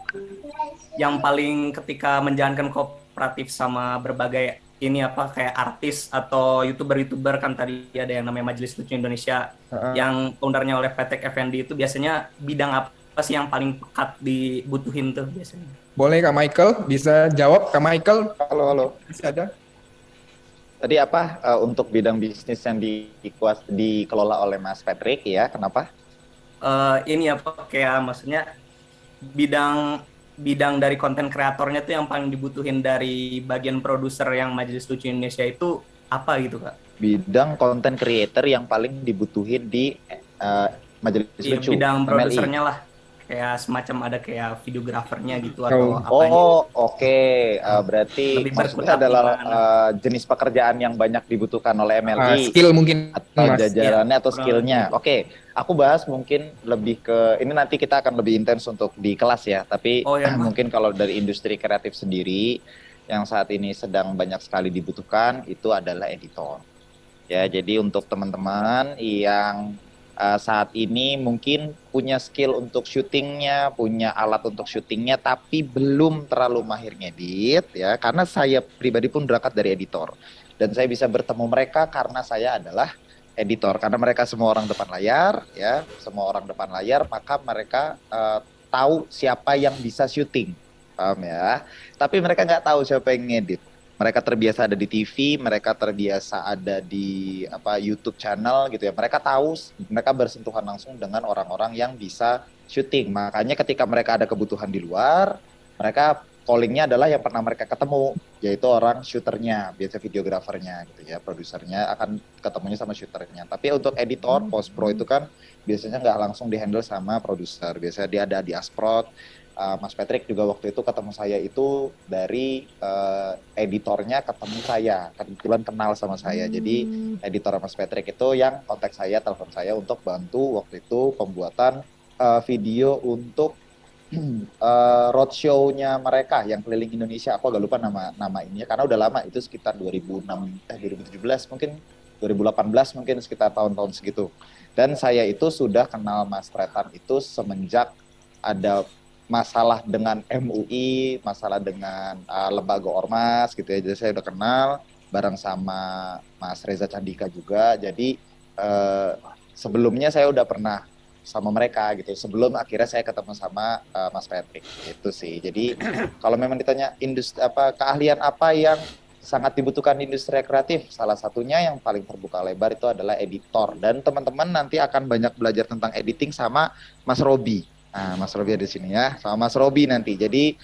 yang paling ketika menjalankan kooperatif sama berbagai ini apa kayak artis atau youtuber kan tadi ada yang namanya Majelis Lucu Indonesia yang foundernya oleh Patek Effendi, itu biasanya bidang apa sih yang paling pekat dibutuhin tuh biasanya? Boleh Kak Michael bisa jawab. Kak Michael, halo. Masih ada? Tadi apa untuk bidang bisnis yang dikelola oleh Mas Patrick ya? Kenapa? Ini apa kayak maksudnya bidang dari konten kreatornya tuh yang paling dibutuhin dari bagian produser yang Majelis Lucu Indonesia itu apa gitu Kak? Bidang konten creator yang paling dibutuhin di Majelis Lucu. Bidang MLI. produsernya lah, kayak semacam ada kayak videografernya gitu atau apa? Oke. Berarti lebih maksudnya adalah jenis pekerjaan yang banyak dibutuhkan oleh MLI. Skill mungkin atau Mas. jajarannya atau Iya, skillnya. Oke, aku bahas mungkin lebih ke ini, nanti kita akan lebih intens untuk di kelas ya. Tapi mungkin kalau dari industri kreatif sendiri yang saat ini sedang banyak sekali dibutuhkan itu adalah editor. Ya, jadi untuk teman-teman yang saat ini mungkin punya skill untuk syutingnya, punya alat untuk syutingnya, tapi belum terlalu mahir ngedit ya, karena saya pribadi pun berangkat dari editor dan saya bisa bertemu mereka karena saya adalah editor, karena mereka semua orang depan layar ya, maka mereka tahu siapa yang bisa syuting paham ya. Tapi mereka nggak tahu siapa yang ngedit. Mereka terbiasa ada di TV, mereka terbiasa ada di YouTube channel gitu ya. Mereka tahu, mereka bersentuhan langsung dengan orang-orang yang bisa syuting. Makanya ketika mereka ada kebutuhan di luar, mereka callingnya adalah yang pernah mereka ketemu, yaitu orang shooternya, biasa videografernya gitu ya, produsernya akan ketemunya sama shooternya. Tapi untuk editor, post pro itu kan biasanya nggak langsung dihandle sama produser. Biasanya dia ada di Asprod. Mas Patrick juga waktu itu ketemu saya itu dari editornya ketemu saya, kebetulan kenal sama saya. Jadi editor Mas Patrick itu yang kontak saya, telepon saya untuk bantu waktu itu pembuatan video untuk roadshow-nya mereka yang keliling Indonesia. Aku agak lupa nama ininya karena udah lama, itu sekitar 2017 mungkin 2018 mungkin, sekitar tahun-tahun segitu. Dan saya itu sudah kenal Mas Tretan itu semenjak ada masalah dengan MUI, masalah dengan lembaga ormas gitu ya. Jadi saya udah kenal bareng sama Mas Reza Candika juga. Jadi sebelumnya saya udah pernah sama mereka gitu. Sebelum akhirnya saya ketemu sama Mas Patrick gitu sih. Jadi kalau memang ditanya keahlian apa yang sangat dibutuhkan di industri kreatif, salah satunya yang paling terbuka lebar itu adalah editor. Dan teman-teman nanti akan banyak belajar tentang editing sama Mas Robi. Nah, Mas Robi ada di sini ya, sama Mas Robi nanti. Jadi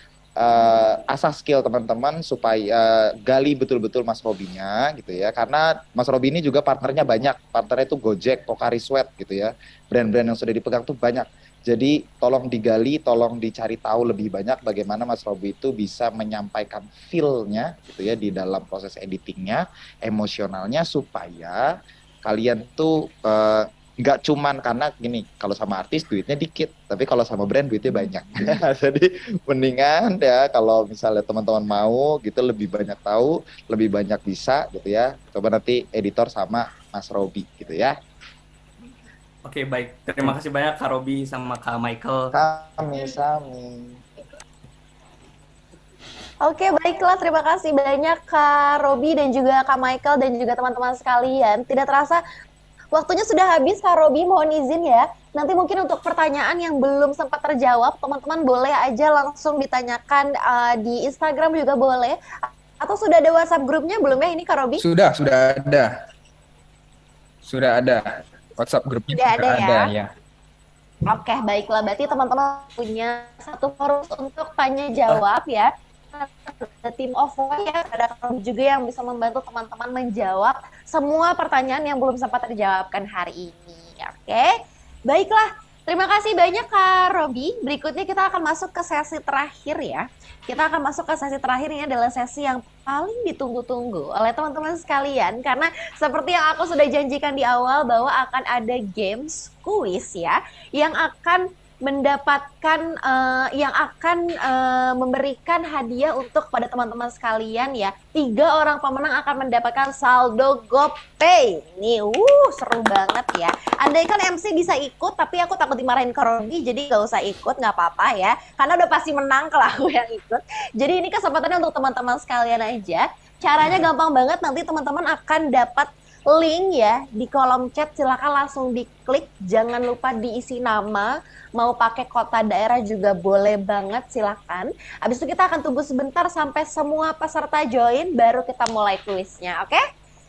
asah skill teman-teman supaya gali betul-betul Mas Robinya gitu ya. Karena Mas Robi ini juga partnernya banyak. Partnernya itu Gojek, Pocari Sweat gitu ya. Brand-brand yang sudah dipegang tuh banyak. Jadi tolong digali, tolong dicari tahu lebih banyak bagaimana Mas Robi itu bisa menyampaikan feel-nya gitu ya di dalam proses editingnya, emosionalnya, supaya kalian tuh nggak cuman karena gini, kalau sama artis duitnya dikit, tapi kalau sama brand duitnya banyak. Jadi mendingan ya kalau misalnya teman-teman mau gitu lebih banyak tahu, lebih banyak bisa gitu ya. Coba nanti editor sama Mas Robi gitu ya. Oke, baik. Terima kasih banyak Kak Robi sama Kak Michael. Sami. Oke, baiklah. Terima kasih banyak Kak Robi dan juga Kak Michael dan juga teman-teman sekalian. Tidak terasa waktunya sudah habis, Kak Robi. Mohon izin ya. Nanti mungkin untuk pertanyaan yang belum sempat terjawab, teman-teman boleh aja langsung ditanyakan di Instagram juga boleh. Atau sudah ada WhatsApp grupnya belum ya ini, Kak Robi? Sudah ada. Sudah ada. WhatsApp grupnya Sudah ada ya? ya. Oke, baiklah. Berarti teman-teman punya satu forum untuk tanya jawab ya. Ada tim OVOY ya, ada Kak Robi juga yang bisa membantu teman-teman menjawab semua pertanyaan yang belum sempat terjawabkan hari ini. Oke, baiklah. Terima kasih banyak Kak Robi. Berikutnya kita akan masuk ke sesi terakhir ya. Kita akan masuk ke sesi terakhir, ini adalah sesi yang paling ditunggu-tunggu oleh teman-teman sekalian. Karena seperti yang aku sudah janjikan di awal bahwa akan ada games kuis ya. Yang akan mendapatkan memberikan hadiah untuk pada teman-teman sekalian ya. 3 orang pemenang akan mendapatkan saldo GoPay. Nih, seru banget ya. Andai kan MC bisa ikut, tapi aku takut dimarahin Kak Robi, jadi gak usah ikut, gak apa-apa ya. Karena udah pasti menang kalau aku yang ikut. Jadi ini kesempatannya untuk teman-teman sekalian aja. Caranya gampang banget, nanti teman-teman akan dapat link ya di kolom chat, silakan langsung diklik, jangan lupa diisi nama, mau pakai kota daerah juga boleh banget, silakan. Habis itu kita akan tunggu sebentar sampai semua peserta join, baru kita mulai kuisnya, oke?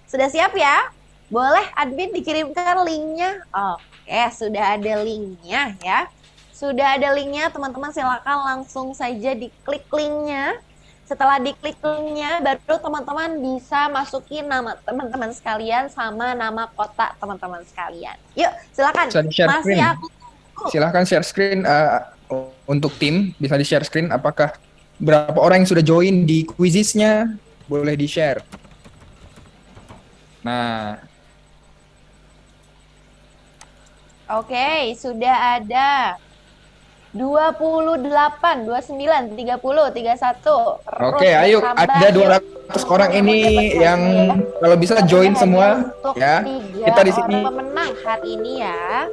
Sudah siap ya? Boleh admin dikirimkan linknya? Oke, sudah ada linknya ya. Sudah ada linknya, teman-teman silakan langsung saja diklik linknya. Setelah diklik linknya, baru teman-teman bisa masukin nama teman-teman sekalian sama nama kota teman-teman sekalian. Yuk, silakan. Masih aku tunggu. Silakan share screen untuk tim, bisa di-share screen apakah berapa orang yang sudah join di quizisnya, boleh di-share. Nah. Oke, sudah ada 28, 29, 30, 31. Oke, ayo ada 200 orang ini yang kalau bisa join semua ya. Kita di sini pemenang hari ini ya.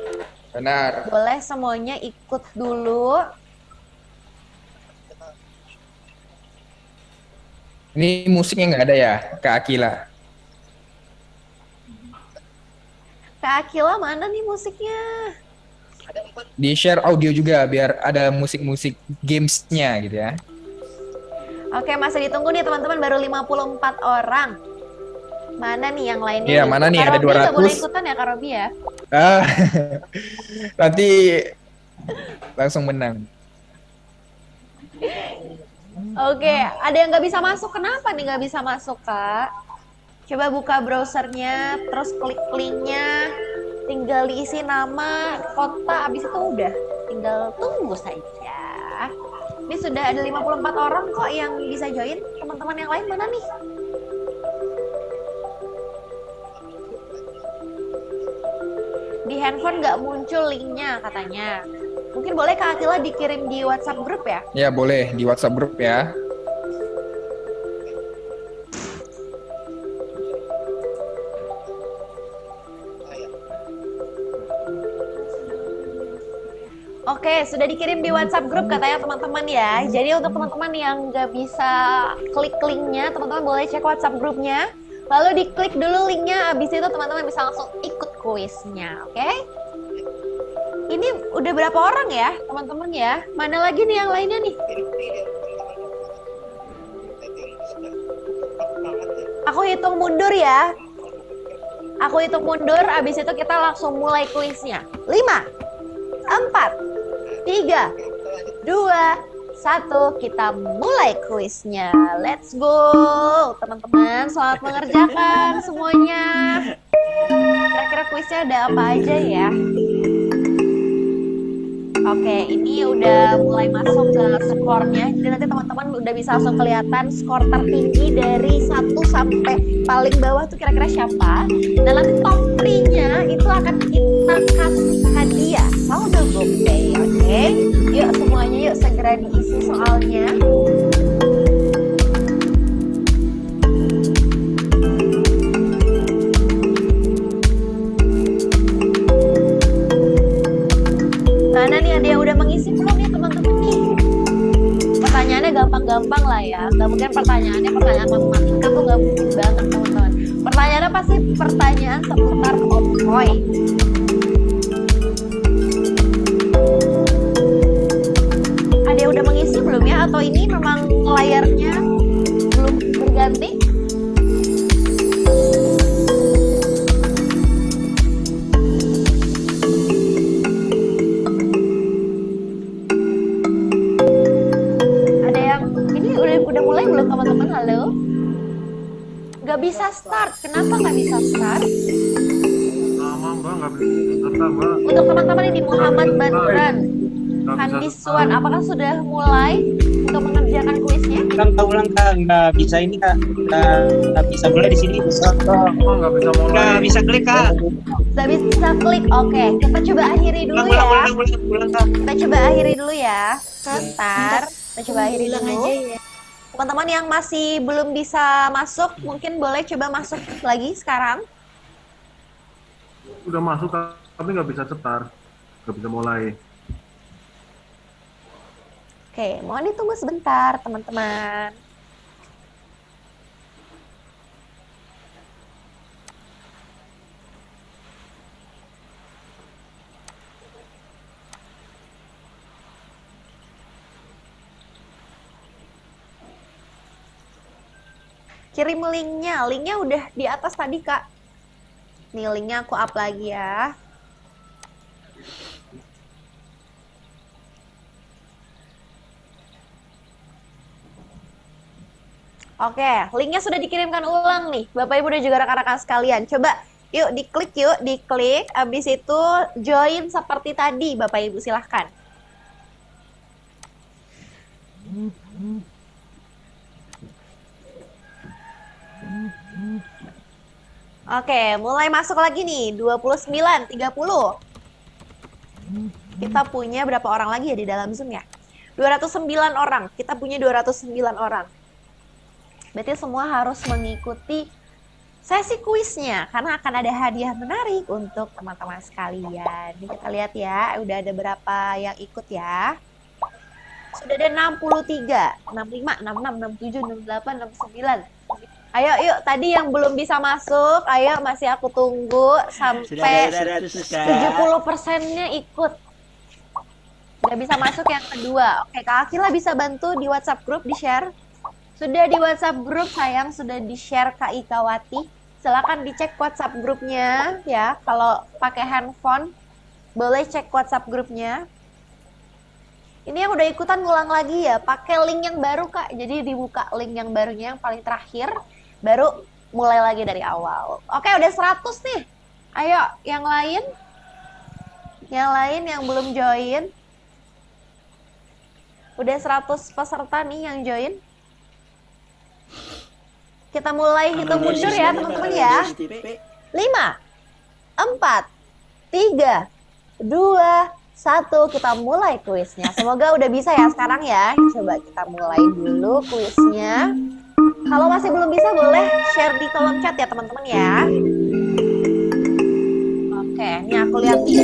Benar. Boleh semuanya ikut dulu. Ini musiknya nggak ada ya, Kak Akila? Kak Akila mana nih musiknya? Di share audio juga biar ada musik-musik gamesnya gitu ya. Oke, masih ditunggu nih teman-teman, baru 54 orang. Mana nih yang lainnya? Iya, mana nih, ada Kak Robi nggak 200. boleh ikutan ya Kak Robi ya? Ah, nanti langsung menang. Oke, ada yang nggak bisa masuk. Kenapa nih nggak bisa masuk, Kak? Coba buka browsernya, terus klik linknya, tinggal diisi nama, kota, habis itu udah. Tinggal tunggu saja. Ini sudah ada 54 orang kok yang bisa join. Teman-teman yang lain mana nih? Di handphone nggak muncul linknya katanya. Mungkin boleh Kak Atila dikirim di WhatsApp grup ya? Ya, boleh di WhatsApp grup ya. Oke, sudah dikirim di WhatsApp grup katanya teman-teman ya. Jadi untuk teman-teman yang nggak bisa klik linknya, teman-teman boleh cek WhatsApp grupnya. Lalu diklik dulu linknya, habis itu teman-teman bisa langsung ikut kuisnya, oke? Ini udah berapa orang ya, teman-teman ya? Mana lagi nih yang lainnya nih? Aku hitung mundur ya. Aku hitung mundur, habis itu kita langsung mulai kuisnya. 5, 4, 3, 2, 1, kita mulai kuisnya. Let's go. Teman-teman, selamat mengerjakan semuanya. Kira-kira kuisnya ada apa aja ya? Oke, ini udah mulai masuk ke skornya. Jadi nanti teman-teman udah bisa langsung kelihatan skor tertinggi dari 1 sampai paling bawah tuh kira-kira siapa. Dan nanti top 3-nya itu akan kita kasih hadiah saldo GoPay, oke? Yuk semuanya yuk segera diisi soalnya. Mana nih, ada yang udah mengisi belum nih teman-teman nih? Pertanyaannya gampang-gampang lah ya. Gak mungkin pertanyaannya pertanyaan matematika tuh gak mungkin banget teman-teman. Pertanyaannya pasti pertanyaan seputar Ophoy. Ada yang udah mengisi belum ya? Atau ini memang layarnya belum berganti? Udah mulai belum teman-teman? Halo? Gak bisa start. Kenapa gak bisa start? Lama mbak, nggak bisa start mbak. Untuk teman-teman ini Muhammad Badran, Handiswan, apakah sudah mulai untuk mengerjakan kuisnya? Ulang kak, nggak bisa ini kak, nggak bisa mulai di sini. Nggak bisa mulai. Nggak bisa klik kak. Nggak bisa klik. Oke, kita coba akhiri dulu ya. Ulang kak. Kita coba akhiri dulu ya. Sebentar. Kita coba akhiri dulu. Teman-teman yang masih belum bisa masuk, mungkin boleh coba masuk lagi sekarang. Udah masuk tapi nggak bisa start, nggak bisa mulai. Oke, mohon ditunggu sebentar teman-teman. Kirim linknya udah di atas tadi kak. Nih linknya aku up lagi ya. Oke, linknya sudah dikirimkan ulang nih, Bapak Ibu dan juga rekan-rekan sekalian. Coba yuk, diklik, abis itu join seperti tadi, Bapak Ibu silahkan. Oke, mulai masuk lagi nih, 29, 30. Kita punya berapa orang lagi ya di dalam Zoom ya? 209 orang, kita punya 209 orang. Berarti semua harus mengikuti sesi kuisnya, karena akan ada hadiah menarik untuk teman-teman sekalian. Ini kita lihat ya, udah ada berapa yang ikut ya. Sudah ada 63, 65, 66, 67, 68, 69. Ayo yuk, tadi yang belum bisa masuk, ayo masih aku tunggu sampai 70%-nya ikut. Udah bisa masuk yang kedua. Oke, Kak Akila bisa bantu di WhatsApp grup, di-share. Sudah di WhatsApp grup sayang, sudah di-share Kak Ikawati. Silakan dicek WhatsApp grupnya ya. Kalau pakai handphone boleh cek WhatsApp grupnya. Ini yang udah ikutan ngulang lagi ya, pakai link yang baru Kak. Jadi dibuka link yang barunya yang paling terakhir, baru mulai lagi dari awal. Oke, udah 100 nih. Ayo, yang lain? Yang lain yang belum join? Udah 100 peserta nih yang join. Kita mulai hitung mundur ya teman-teman ya. 5, 4, 3, 2, 1. Kita mulai kuisnya. Semoga udah bisa ya sekarang ya. Coba kita mulai dulu kuisnya. Kalau masih belum bisa boleh share di kolom chat ya teman-teman ya. Oke, ini aku lihat nih.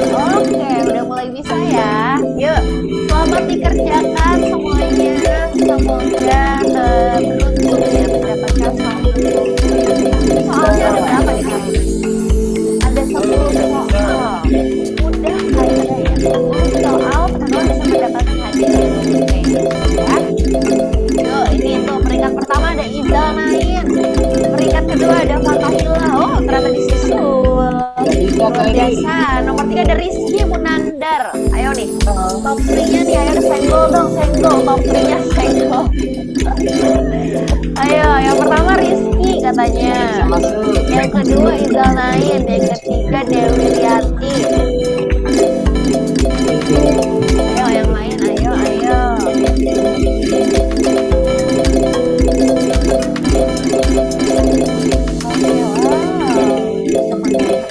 Oke, udah mulai bisa ya. Yuk, selamat dikerjakan semuanya. Semoga beruntung ya mendapatkan satu. Soalnya ada berapa nih Kak? Ada 10 soal. Mudah aja ya. 10 soal teman-teman bisa mendapatkan hadiah. Ya. Yuk, ini tuh peringkat pertama ada Izal Nain. Peringkat kedua ada Fatahillah. Oh, ternyata disusul. Luar biasa. Nomor 3 ada Rizky Munandar. Ayo nih, top 3-nya nih. Ayo senggol dong, senggol. Top 3-nya senggol. Ayo, yang pertama Rizky katanya. Yang kedua Izal Nain. Yang ketiga Dewi Riati. Ayo, yang lain. Ayo, ayo.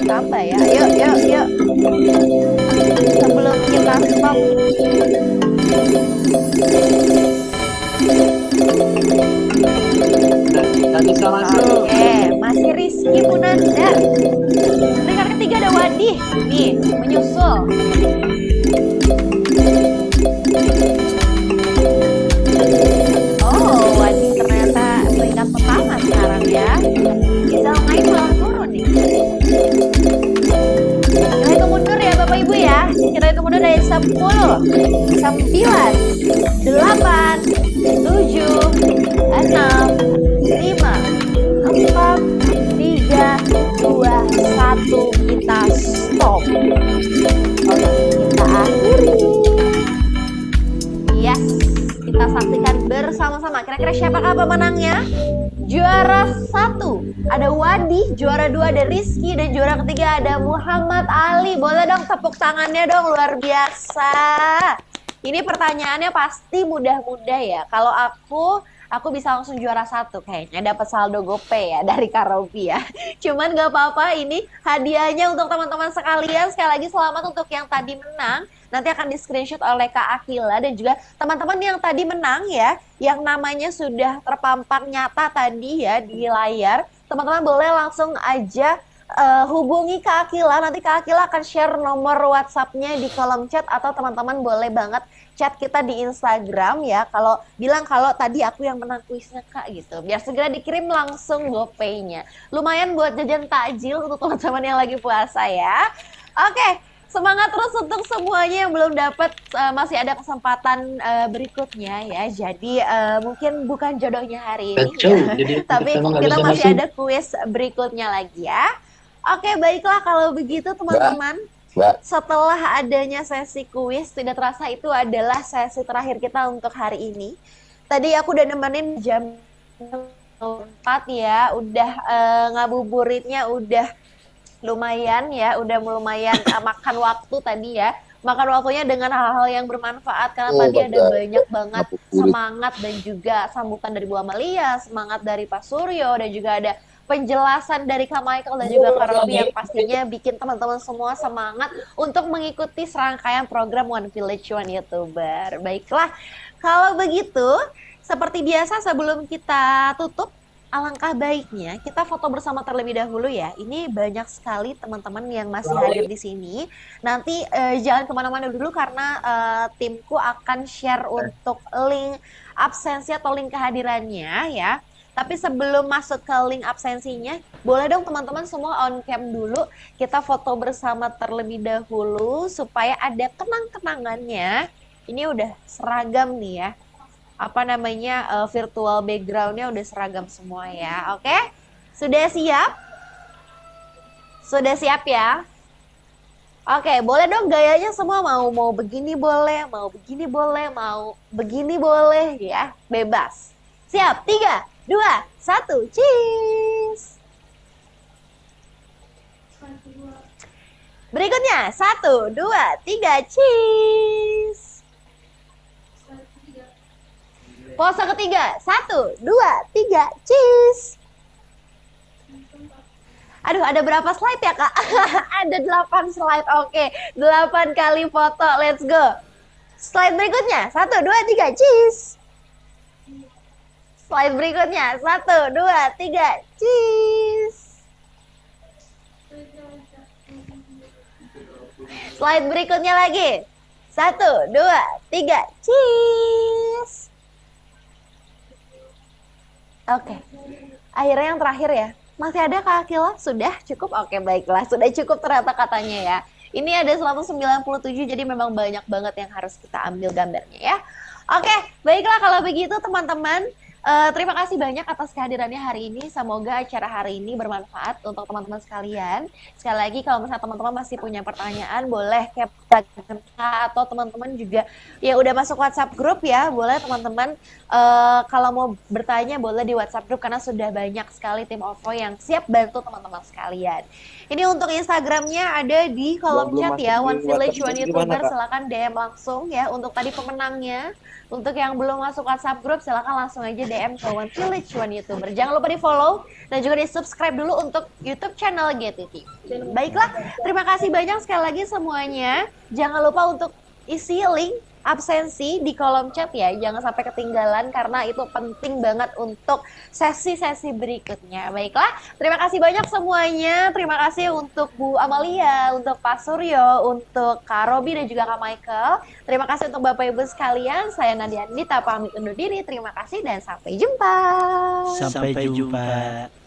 Tambah ya, yuk yuk yuk. Sebelum kita stop, bisa masuk. Oke, masih Rizky Munandar. Peringkat ketiga ada Wadih, nih menyusul. Oh, Wadih ternyata peringkat pertama sekarang ya. Bisa main malah turun nih. Kita hitung mundur ya Bapak Ibu ya. Kita hitung mundur dari 10, 9, 8, 7, 6, 5, 4, 3, 2, 1. Kita stop. Oke, kita akhiri. Yes, kita saksikan bersama-sama. Kira-kira siapakah pemenangnya? Juara 1 ada Wadi, juara 2 ada Rizky, dan juara ketiga ada Muhammad Ali. Boleh dong tepuk tangannya dong, luar biasa. Ini pertanyaannya pasti mudah-mudah ya. Kalau aku bisa langsung juara 1 kayaknya, dapat saldo GoPay ya dari Karobi ya. Cuman gak apa-apa, ini hadiahnya untuk teman-teman sekalian. Sekali lagi selamat untuk yang tadi menang. Nanti akan di screenshot oleh Kak Akila dan juga teman-teman yang tadi menang ya, yang namanya sudah terpampang nyata tadi ya di layar. Teman-teman boleh langsung aja hubungi Kak Akila. Nanti Kak Akila akan share nomor WhatsApp-nya di kolom chat, atau teman-teman boleh banget chat kita di Instagram ya. Kalau bilang kalau tadi aku yang menang kuisnya Kak gitu, biar segera dikirim langsung GoPay-nya. Lumayan buat jajan takjil untuk teman-teman yang lagi puasa ya. Oke. Semangat terus untuk semuanya yang belum dapat, masih ada kesempatan berikutnya ya. Jadi mungkin bukan jodohnya hari ini ya, tapi kita masih ada kuis berikutnya lagi ya. Oke, baiklah kalau begitu teman-teman. Setelah adanya sesi kuis, tidak terasa itu adalah sesi terakhir kita untuk hari ini. Tadi aku udah nemenin jam 4 ya, udah ngabuburitnya udah lumayan ya, udah lumayan makan waktu tadi ya. Makan waktunya dengan hal-hal yang bermanfaat, karena tadi ada banyak banget semangat dan juga sambutan dari Bu Amalia, semangat dari Pak Suryo, dan juga ada penjelasan dari Kak Michael dan juga Kak Robi yang pastinya bikin teman-teman semua semangat untuk mengikuti serangkaian program One Village One YouTuber. Baiklah, kalau begitu seperti biasa sebelum kita tutup, alangkah baiknya kita foto bersama terlebih dahulu ya. Ini banyak sekali teman-teman yang masih hadir di sini. Nanti jangan kemana-mana dulu karena timku akan share untuk link absensi atau link kehadirannya ya. Tapi sebelum masuk ke link absensinya, boleh dong teman-teman semua on cam dulu. Kita foto bersama terlebih dahulu supaya ada kenang-kenangannya. Ini udah seragam nih ya. virtual backgroundnya udah seragam semua ya. Oke, sudah siap? Sudah siap ya? Oke, boleh dong gayanya semua, mau begini boleh, mau begini boleh, mau begini boleh ya, bebas. Siap, 3, 2, 1, cheese. Berikutnya, 1, 2, 3, cheese. Pose ketiga, 1, 2, 3, cheese. Aduh, ada berapa slide ya, Kak? Ada 8 slide, oke. 8 kali foto, let's go. Slide berikutnya, 1, 2, 3, cheese. Slide berikutnya, 1, 2, 3, cheese. Slide berikutnya lagi. 1, 2, 3, cheese. Oke. Akhirnya yang terakhir ya. Masih ada Kak Akila? Sudah cukup? Oke, baiklah. Sudah cukup ternyata katanya ya. Ini ada 197, jadi memang banyak banget yang harus kita ambil gambarnya ya. Oke, baiklah kalau begitu teman-teman. Terima kasih banyak atas kehadirannya hari ini. Semoga acara hari ini bermanfaat untuk teman-teman sekalian. Sekali lagi kalau misalnya teman-teman masih punya pertanyaan, boleh keep atau teman-teman juga yang udah masuk WhatsApp grup ya, boleh teman-teman kalau mau bertanya boleh di WhatsApp grup karena sudah banyak sekali tim OVO yang siap bantu teman-teman sekalian. Ini untuk Instagramnya ada di kolom chat ya, One Village One YouTuber, silakan DM langsung ya untuk tadi pemenangnya. Untuk yang belum masuk WhatsApp group, silakan langsung aja DM ke One Village One YouTuber. Jangan lupa di follow dan juga di subscribe dulu untuk YouTube channel GTV. Baiklah, terima kasih banyak sekali lagi semuanya. Jangan lupa untuk isi link absensi di kolom chat ya, jangan sampai ketinggalan karena itu penting banget untuk sesi-sesi berikutnya. Baiklah, terima kasih banyak semuanya. Terima kasih untuk Bu Amalia, untuk Pak Suryo, untuk Kak Robi dan juga Kak Michael. Terima kasih untuk Bapak Ibu sekalian. Saya Nadia Andita pamit undur diri. Terima kasih dan sampai jumpa. Sampai jumpa.